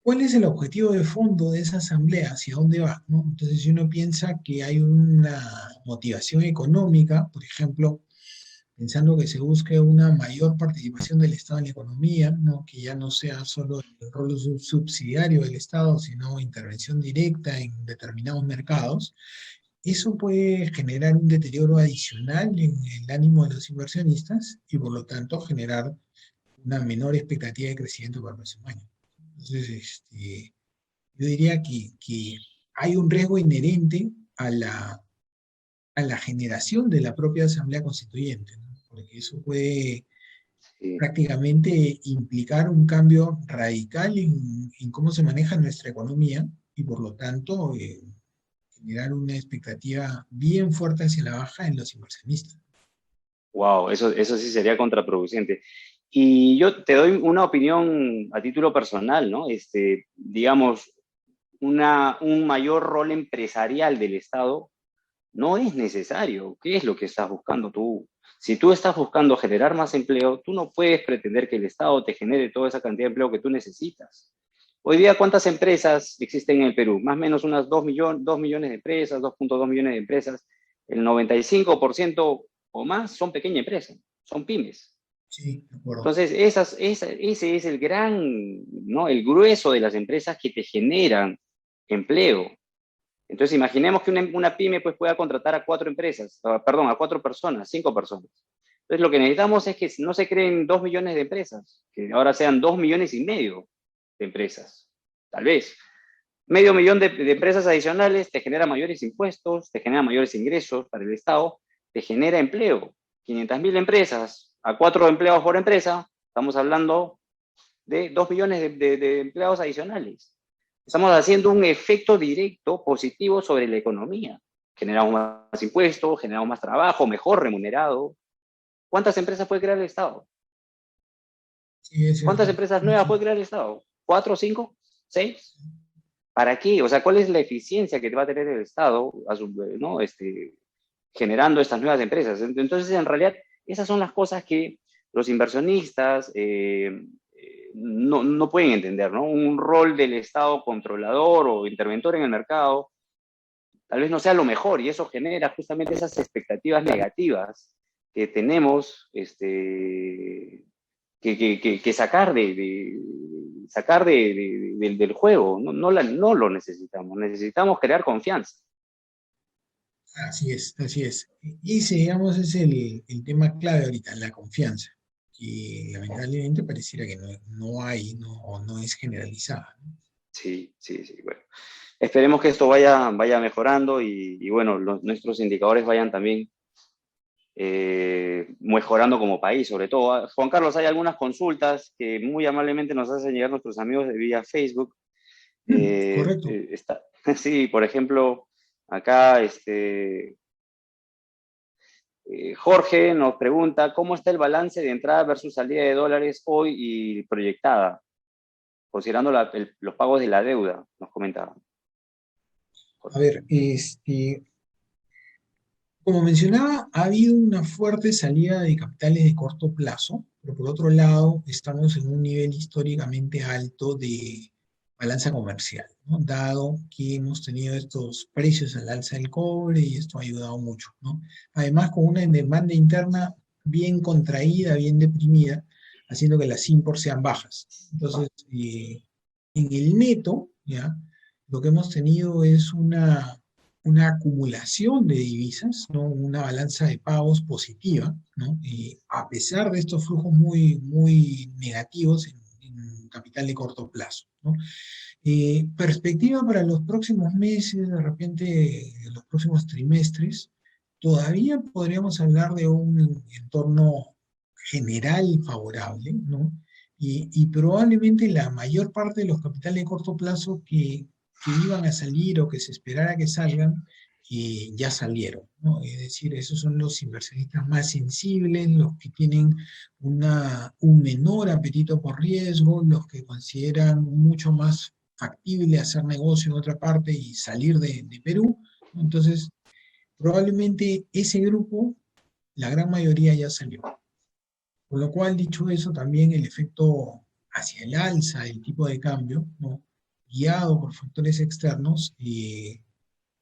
¿cuál es el objetivo de fondo de esa asamblea? ¿Hacia dónde va? ¿No? Entonces, si uno piensa que hay una motivación económica, por ejemplo, pensando que se busque una mayor participación del Estado en la economía, ¿no? Que ya no sea solo el rol subsidiario del Estado, sino intervención directa en determinados mercados, eso puede generar un deterioro adicional en el ánimo de los inversionistas y por lo tanto generar una menor expectativa de crecimiento para el próximo año. Entonces, yo diría que hay un riesgo inherente a la generación de la propia Asamblea Constituyente, ¿no? Porque eso puede Sí. prácticamente implicar un cambio radical en cómo se maneja nuestra economía y por lo tanto generar una expectativa bien fuerte hacia la baja en los inversionistas. Wow, eso sí sería contraproducente. Y yo te doy una opinión a título personal, ¿no? Digamos, un mayor rol empresarial del Estado no es necesario. ¿Qué es lo que estás buscando tú? Si tú estás buscando generar más empleo, tú no puedes pretender que el Estado te genere toda esa cantidad de empleo que tú necesitas. Hoy día, ¿cuántas empresas existen en el Perú? Más o menos unas 2 millones de empresas, 2,2 millones de empresas. El 95% o más son pequeñas empresas, son pymes. Sí, de acuerdo. Entonces, ese es el gran, ¿no? El grueso de las empresas que te generan empleo. Entonces, imaginemos que una pyme pues, pueda contratar a 4 empresas, perdón, a 4 personas, 5 personas. Entonces, lo que necesitamos es que no se creen 2 millones de empresas, que ahora sean 2,5 millones de empresas, tal vez. Medio millón de empresas adicionales te genera mayores impuestos, te genera mayores ingresos para el Estado, te genera empleo. 500.000 empresas a 4 empleados por empresa, estamos hablando de 2 millones de empleados adicionales. Estamos haciendo un efecto directo positivo sobre la economía. Generamos más impuestos, generamos más trabajo, mejor remunerado. ¿Cuántas empresas puede crear el Estado? Sí, es ¿Cuántas cierto. empresas Es nuevas puede cierto. crear el Estado? ¿4, 5, 6? ¿Para qué? O sea, ¿cuál es la eficiencia que va a tener el Estado ¿no? Generando estas nuevas empresas? Entonces, en realidad, esas son las cosas que los inversionistas no pueden entender, ¿no? Un rol del Estado controlador o interventor en el mercado tal vez no sea lo mejor y eso genera justamente esas expectativas negativas que tenemos que sacar sacar del juego. No lo necesitamos, necesitamos crear confianza. Así es, así es. Y ese, digamos, es el tema clave ahorita, la confianza, que lamentablemente pareciera que no hay, no, o no es generalizada, ¿no? Sí, sí, sí. Bueno, esperemos que esto vaya mejorando y bueno, nuestros indicadores vayan también mejorando como país, sobre todo. Juan Carlos, hay algunas consultas que muy amablemente nos hacen llegar nuestros amigos de vía Facebook. Correcto. Sí, por ejemplo, acá Jorge nos pregunta cómo está el balance de entrada versus salida de dólares hoy y proyectada, considerando los pagos de la deuda, nos comentaba. A ver, como mencionaba, ha habido una fuerte salida de capitales de corto plazo, pero por otro lado, estamos en un nivel históricamente alto de balanza comercial, ¿no? Dado que hemos tenido estos precios al alza del cobre y esto ha ayudado mucho, ¿no? Además, con una demanda interna bien contraída, bien deprimida, haciendo que las imports sean bajas. Entonces, en el neto, ¿ya? Lo que hemos tenido es una acumulación de divisas, ¿no? Una balanza de pagos positiva, ¿no? A pesar de estos flujos muy negativos en capital de corto plazo, ¿no? Perspectiva para los próximos meses, de repente los próximos trimestres, todavía podríamos hablar de un entorno general favorable, ¿no? Y probablemente la mayor parte de los capitales de corto plazo que iban a salir o que se esperara que salgan, ya salieron, ¿no? Es decir, esos son los inversionistas más sensibles, los que tienen un menor apetito por riesgo, los que consideran mucho más factible hacer negocio en otra parte y salir de Perú, ¿no? Entonces, probablemente ese grupo, la gran mayoría ya salió. Con lo cual, dicho eso, también el efecto hacia el alza del tipo de cambio, ¿no? Guiado por factores externos,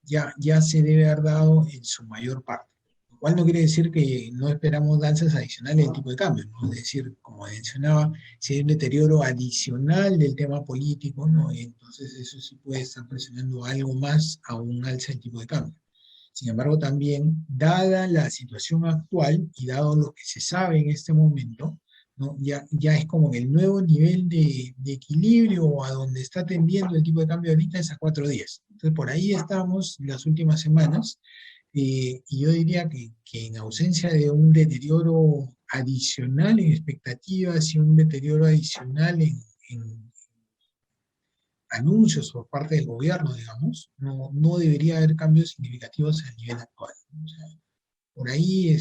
ya se debe haber dado en su mayor parte. Lo cual no quiere decir que no esperamos alzas adicionales del tipo de cambio, ¿no? Es decir, como mencionaba, si hay un deterioro adicional del tema político, ¿no? Entonces eso sí puede estar presionando algo más a un alza del tipo de cambio. Sin embargo, también, dada la situación actual y dado lo que se sabe en este momento, ¿no? Ya es como que el nuevo nivel de equilibrio a donde está tendiendo el tipo de cambio ahorita es a 4.10. Entonces, por ahí estamos las últimas semanas, y yo diría que en ausencia de un deterioro adicional en expectativas y un deterioro adicional en anuncios por parte del gobierno, digamos, no debería haber cambios significativos al nivel actual. O sea, por ahí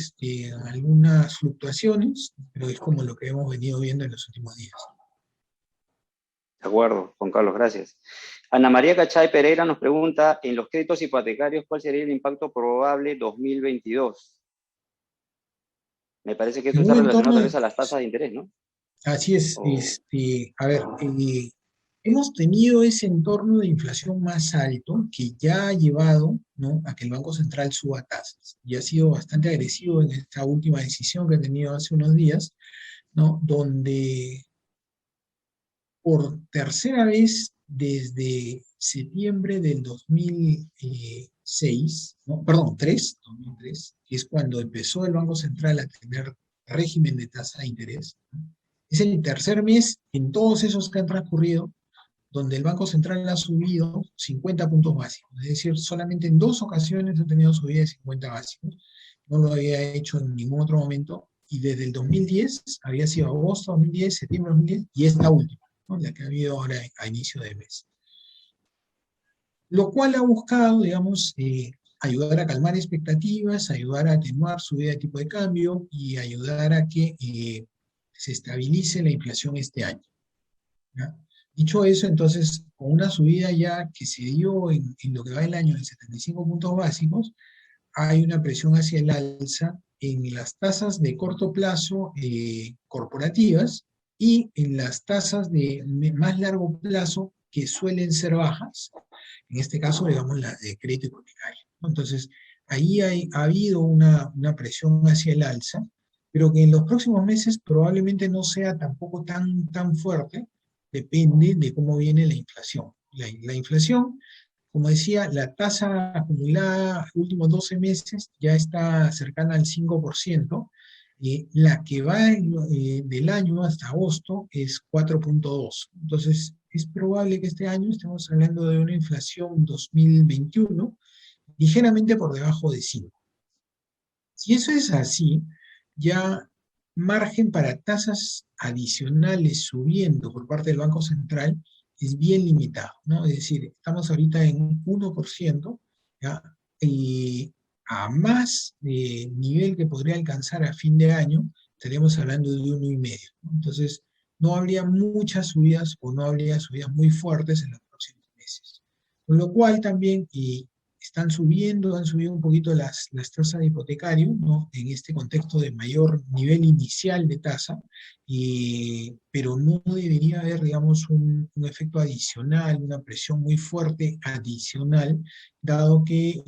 algunas fluctuaciones, pero es como lo que hemos venido viendo en los últimos días. De acuerdo, Juan Carlos, gracias. Ana María Cachay Pereira nos pregunta, en los créditos hipotecarios, ¿cuál sería el impacto probable 2022? Me parece que En esto está un relacionado entorno, tal vez a las tasas de interés, ¿no? así es, O, a ver, hemos tenido ese entorno de inflación más alto que ya ha llevado, ¿no?, a que el Banco Central suba tasas y ha sido bastante agresivo en esta última decisión que ha tenido hace unos días, ¿no?, donde por tercera vez desde septiembre del 2006, no, perdón, 2003, que es cuando empezó el Banco Central a tener régimen de tasa de interés, ¿no? Es el tercer mes en todos esos que han transcurrido donde el Banco Central ha subido 50 puntos básicos. Es decir, solamente en dos ocasiones ha tenido subida de 50 básicos. No lo había hecho en ningún otro momento. Y desde el 2010, había sido agosto 2010, septiembre 2010, y esta última, ¿no?, la que ha habido ahora a inicio de mes. Lo cual ha buscado, digamos, ayudar a calmar expectativas, ayudar a atenuar subida de tipo de cambio y ayudar a que se estabilice la inflación este año, ¿ya? Dicho eso, entonces, con una subida ya que se dio en lo que va el año de 75 puntos básicos, hay una presión hacia el alza en las tasas de corto plazo corporativas y en las tasas de más largo plazo que suelen ser bajas, en este caso, digamos, la de crédito hipotecario, ¿no? Entonces, ahí ha habido una presión hacia el alza, pero que en los próximos meses probablemente no sea tampoco tan fuerte, depende de cómo viene la inflación. La inflación, como decía, la tasa acumulada últimos 12 meses ya está cercana al 5%. La que va del año hasta agosto es 4.2. Entonces, es probable que este año estemos hablando de una inflación 2021 ligeramente por debajo de 5. Si eso es así, ya margen para tasas adicionales subiendo por parte del Banco Central es bien limitado, ¿no? Es decir, estamos ahorita en un 1%, ¿ya? Y a más nivel que podría alcanzar a fin de año, estaríamos hablando de 1,5, ¿no? Entonces, no habría muchas subidas o no habría subidas muy fuertes en los próximos meses. Con lo cual también, están subiendo, han subido un poquito las tasas de hipotecario, ¿no?, en este contexto de mayor nivel inicial de tasa, pero no debería haber, digamos, un efecto adicional, una presión muy fuerte adicional, dado que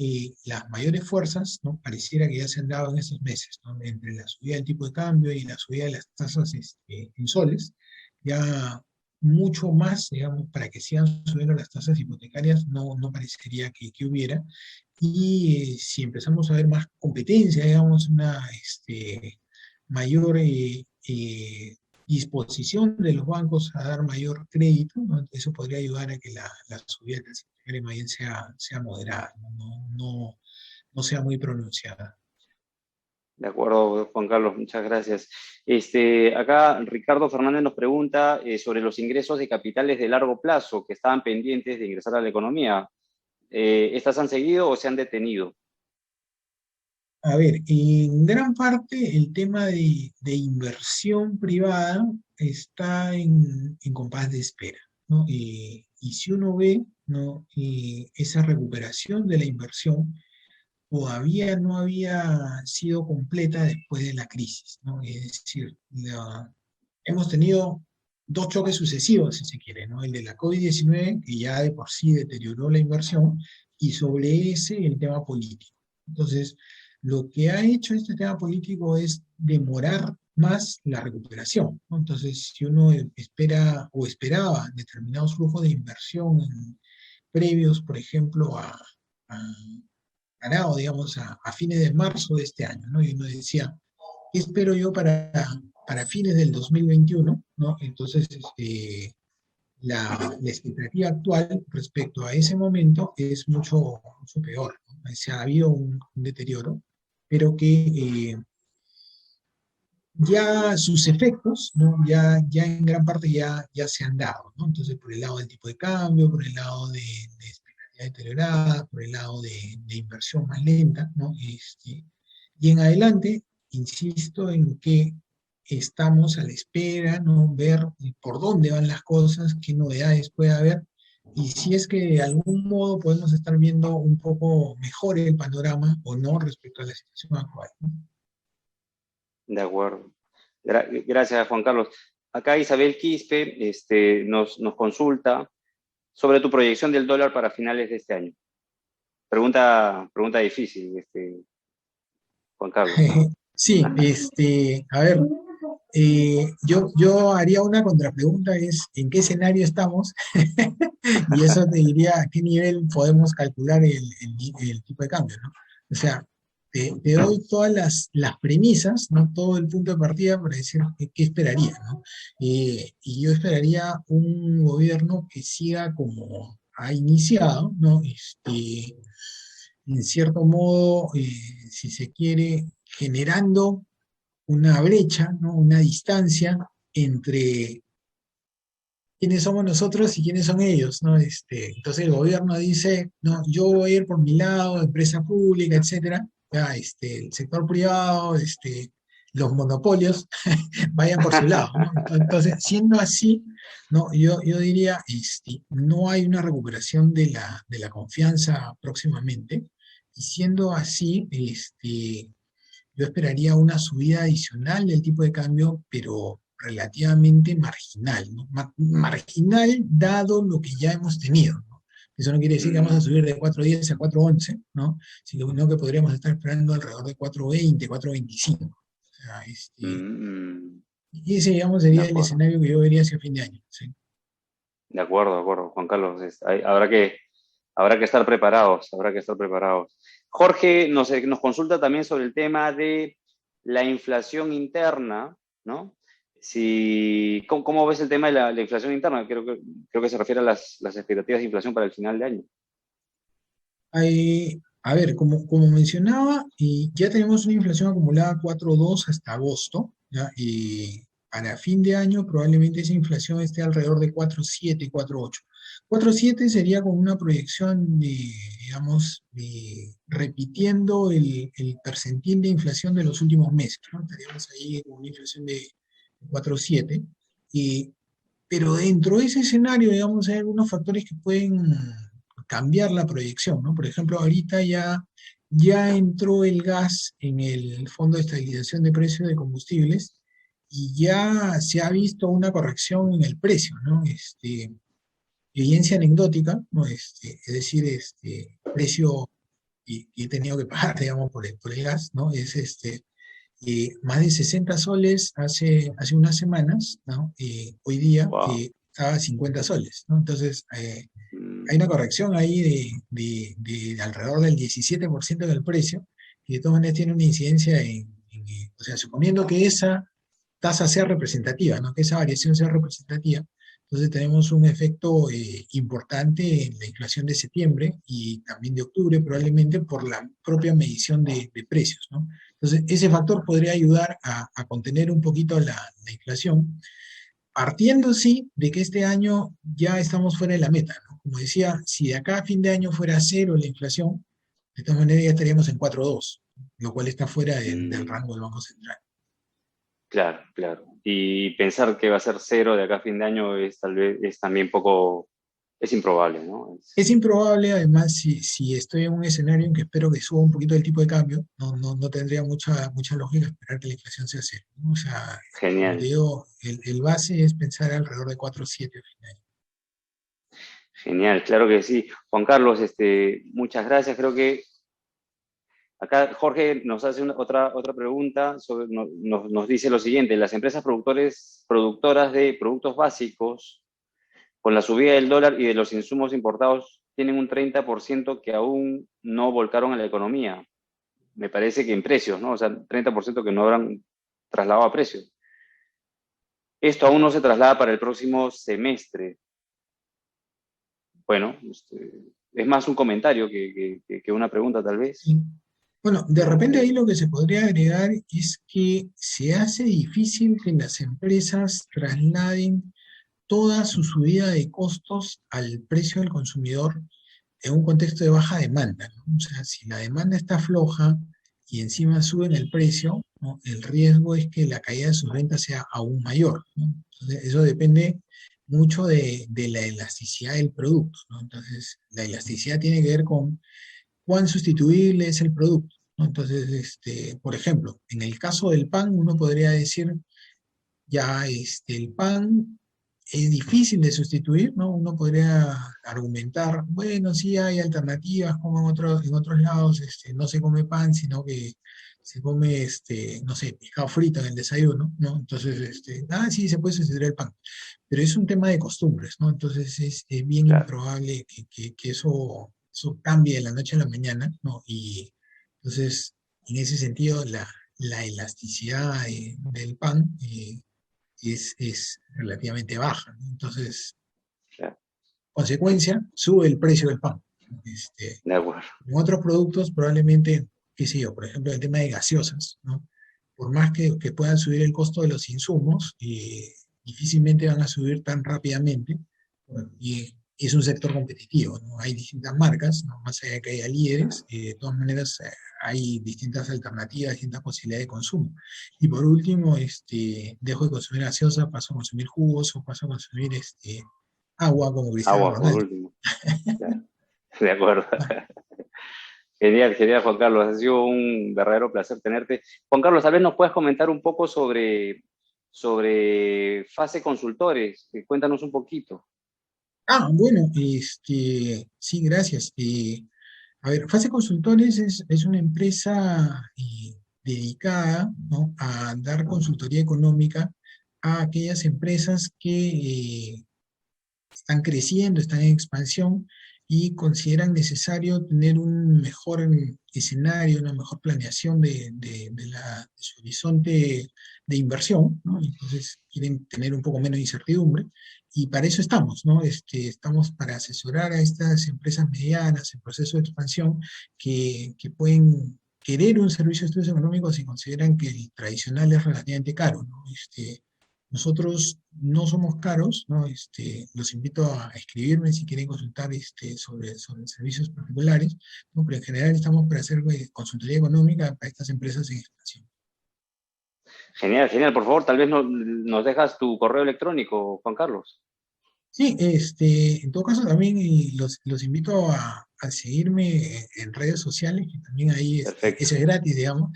las mayores fuerzas, ¿no?, pareciera que ya se han dado en estos meses, ¿no?, entre la subida del tipo de cambio y la subida de las tasas en soles, ya mucho más, digamos, para que sigan subiendo las tasas hipotecarias, no parecería que hubiera. Y si empezamos a ver más competencia, digamos, una mayor disposición de los bancos a dar mayor crédito, ¿no?, eso podría ayudar a que la subida del sector más bien sea moderada, ¿no? no sea muy pronunciada. De acuerdo, Juan Carlos, muchas gracias. Acá Ricardo Fernández nos pregunta sobre los ingresos de capitales de largo plazo que estaban pendientes de ingresar a la economía. ¿Estas han seguido o se han detenido? A ver, en gran parte el tema de inversión privada está en compás de espera, ¿no? Y si uno ve, ¿no? Esa recuperación de la inversión todavía no había sido completa después de la crisis, ¿no? Es decir, hemos tenido dos choques sucesivos, si se quiere, ¿no? El de la COVID-19, que ya de por sí deterioró la inversión, y sobre ese el tema político. Entonces, lo que ha hecho este tema político es demorar más la recuperación, ¿no? Entonces, si uno espera o esperaba determinados flujos de inversión previos, por ejemplo, a ganado, digamos, a fines de marzo de este año, ¿no? Y uno decía, ¿qué espero yo para fines del 2021? ¿No? Entonces, la expectativa actual respecto a ese momento es mucho peor, ¿no? Se ha habido un deterioro, pero que ya sus efectos, ¿no? Ya en gran parte ya se han dado, ¿no? Entonces, por el lado del tipo de cambio, por el lado de expectativa deteriorada, por el lado de inversión más lenta, ¿no? Y en adelante, insisto en que estamos a la espera, ¿no? Ver por dónde van las cosas, qué novedades puede haber, y si es que de algún modo podemos estar viendo un poco mejor el panorama o no respecto a la situación actual, ¿no? De acuerdo. Gracias, Juan Carlos. Acá Isabel Quispe nos consulta sobre tu proyección del dólar para finales de este año. Pregunta difícil, Juan Carlos. Sí, a ver, yo haría una contrapregunta, es ¿en qué escenario estamos? Y eso te diría a qué nivel podemos calcular el tipo de cambio, ¿no? O sea, te doy todas las premisas, ¿no? Todo el punto de partida para decir qué esperaría, ¿no? Y yo esperaría un gobierno que siga como ha iniciado, ¿no? En cierto modo, si se quiere, generando una brecha, ¿no? Una distancia entre quiénes somos nosotros y quiénes son ellos, ¿no? Entonces el gobierno dice, no, yo voy a ir por mi lado, empresa pública, etcétera, ya, el sector privado, los monopolios, vayan por su lado, ¿no? Entonces, siendo así, ¿no? Yo diría, no hay una recuperación de la confianza próximamente, y siendo así, yo esperaría una subida adicional del tipo de cambio, pero relativamente marginal, ¿no? Marginal dado lo que ya hemos tenido, ¿no? Eso no quiere decir que vamos a subir de 4.10 a 4.11, ¿no? Sino que podríamos estar esperando alrededor de 4.20, 4.25. O sea, Mm, y ese, digamos, de sería el acuerdo. escenario que yo vería hacia fin de año. ¿Sí? De acuerdo, Juan Carlos. Habrá que estar preparados, habrá que estar preparados. Jorge nos consulta también sobre el tema de la inflación interna, ¿no? ¿Cómo ves el tema de la inflación interna? Creo que se refiere a las expectativas de inflación para el final de año. A ver, como mencionaba, y ya tenemos una inflación acumulada 4.2 hasta agosto, ¿ya? Y para fin de año probablemente esa inflación esté alrededor de 4.7, 4.8. 4.7 sería con una proyección de, digamos, repitiendo el percentil de inflación de los últimos meses, ¿no? Estaríamos ahí con una inflación de 4.7. Y pero dentro de ese escenario, digamos, hay algunos factores que pueden cambiar la proyección, ¿no? Por ejemplo, ahorita ya entró el gas en el Fondo de Estabilización de Precios de Combustibles y ya se ha visto una corrección en el precio, ¿no? Evidencia anecdótica, ¿no? Es decir, precio que he tenido que pagar, digamos, por el gas, ¿no? Es más de 60 soles hace unas semanas, ¿no? Hoy día Wow. estaba a 50 soles, ¿no? Entonces, hay una Mm, corrección ahí de alrededor del 17% del precio, y de todas maneras tiene una incidencia o sea, suponiendo que esa tasa sea representativa, ¿no? Que esa variación sea representativa, Entonces tenemos un efecto importante en la inflación de septiembre y también de octubre, probablemente por la propia medición de precios, ¿no? Entonces ese factor podría ayudar a contener un poquito la inflación, partiendo sí de que este año ya estamos fuera de la meta, ¿no? Como decía, si de acá a fin de año fuera cero la inflación, de todas maneras ya estaríamos en 4,2, lo cual está fuera del Mm, rango del Banco Central. claro, claro. Y pensar que va a ser cero de acá a fin de año es tal vez, es también poco, es improbable, ¿no? Es improbable, además, si estoy en un escenario en que espero que suba un poquito el tipo de cambio, no tendría mucha lógica esperar que la inflación sea cero, ¿no? O sea, como te Genial, digo, el base es pensar alrededor de 4,7 al final. genial, claro que sí. Juan Carlos, muchas gracias. Creo que acá Jorge nos hace otra pregunta, nos dice lo siguiente: las empresas productoras de productos básicos, con la subida del dólar y de los insumos importados, tienen un 30% que aún no volcaron a la economía. Me parece que en precios, ¿no? O sea, 30% que no habrán trasladado a precios. Esto aún no se traslada para el próximo semestre. Bueno, es más un comentario que una pregunta, tal vez. Y, bueno, de ¿No? repente ahí lo que se podría agregar es que se hace difícil que las empresas trasladen toda su subida de costos al precio del consumidor en un contexto de baja demanda, ¿no? O sea, si la demanda está floja y encima suben el precio, ¿no? El riesgo es que la caída de sus ventas sea aún mayor, ¿no? Entonces, eso depende mucho de la elasticidad del producto, ¿no? Entonces, la elasticidad tiene que ver con cuán sustituible es el producto, ¿no? Entonces, por ejemplo, en el caso del pan, uno podría decir, ya el pan es difícil de sustituir, ¿no? Uno podría argumentar, bueno, sí hay alternativas, como en otros lados no se come pan, sino que se come, no sé, pescado frito en el desayuno, ¿no? Entonces, sí, se puede sustituir el pan, pero es un tema de costumbres, ¿no? Entonces es bien Claro, improbable que eso cambie de la noche a la mañana, ¿no? Y entonces, en ese sentido, la elasticidad del pan es relativamente baja, ¿no? Entonces, claro. consecuencia, sube el precio del pan. De acuerdo. En otros productos, probablemente, qué sé yo, por ejemplo, el tema de gaseosas, ¿no? Por más que puedan subir el costo de los insumos, difícilmente van a subir tan rápidamente. Bueno, y es un sector competitivo, ¿no? Hay distintas marcas, ¿no? Más allá de que haya líderes, de todas maneras hay distintas alternativas, distintas posibilidades de consumo. Y por último, dejo de consumir gaseosa, paso a consumir jugos o paso a consumir agua como Cristiano Agua, por Ronaldo. último. Claro. De acuerdo. Genial, genial, Juan Carlos. Ha sido un verdadero placer tenerte. Juan Carlos, tal vez nos puedes comentar un poco sobre Fase Consultores. Cuéntanos un poquito. Bueno, sí, gracias. A ver, Fase Consultores es una empresa dedicada, ¿no? A dar consultoría económica a aquellas empresas que están creciendo, están en expansión y consideran necesario tener un mejor escenario, una mejor planeación de su horizonte de inversión, ¿no? Entonces quieren tener un poco menos de incertidumbre y para eso estamos, ¿no? Estamos para asesorar a estas empresas medianas en proceso de expansión que pueden querer un servicio de estudios económicos y consideran que el tradicional es relativamente caro, ¿no? Nosotros no somos caros, ¿no? Los invito a escribirme si quieren consultar sobre servicios particulares, ¿no? Pero en general estamos para hacer consultoría económica para estas empresas en expansión. Genial, genial. Por favor, tal vez nos dejas tu correo electrónico, Juan Carlos. Sí, en todo caso también los invito a seguirme en redes sociales, que también ahí Perfecto. eso es gratis, digamos.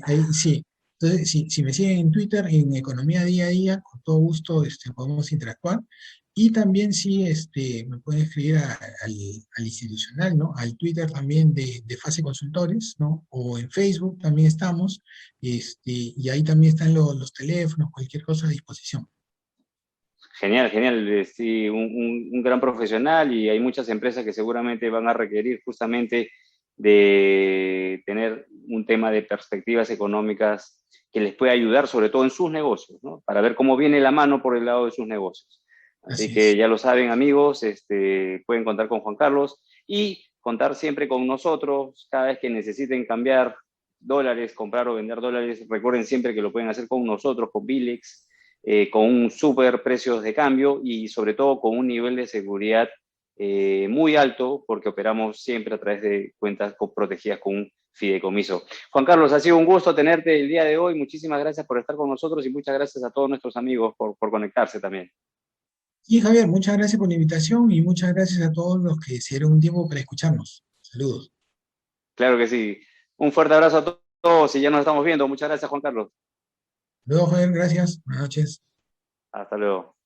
Ahí sí. Entonces, si me siguen en Twitter, en Economía Día a Día, con todo gusto podemos interactuar. Y también sí, me pueden escribir al institucional, ¿no? Al Twitter también de Fase Consultores, ¿no? O en Facebook también estamos. Y ahí también están los teléfonos, cualquier cosa a disposición. Genial, genial. Sí, un gran profesional, y hay muchas empresas que seguramente van a requerir justamente de tener un tema de perspectivas económicas que les pueda ayudar, sobre todo en sus negocios, ¿no? Para ver cómo viene la mano por el lado de sus negocios. Así Así que es. ya lo saben, amigos, pueden contar con Juan Carlos y contar siempre con nosotros cada vez que necesiten cambiar dólares, comprar o vender dólares. Recuerden siempre que lo pueden hacer con nosotros, con Bilex, con un super precios de cambio y sobre todo con un nivel de seguridad muy alto, porque operamos siempre a través de cuentas protegidas con un fideicomiso. Juan Carlos, ha sido un gusto tenerte el día de hoy. Muchísimas gracias por estar con nosotros y muchas gracias a todos nuestros amigos por conectarse también. Y Javier, muchas gracias por la invitación y muchas gracias a todos los que se dieron un tiempo para escucharnos. Saludos. Claro que sí. Un fuerte abrazo a todos y ya nos estamos viendo. Muchas gracias, Juan Carlos. Luego, Javier, gracias. Buenas noches. Hasta luego.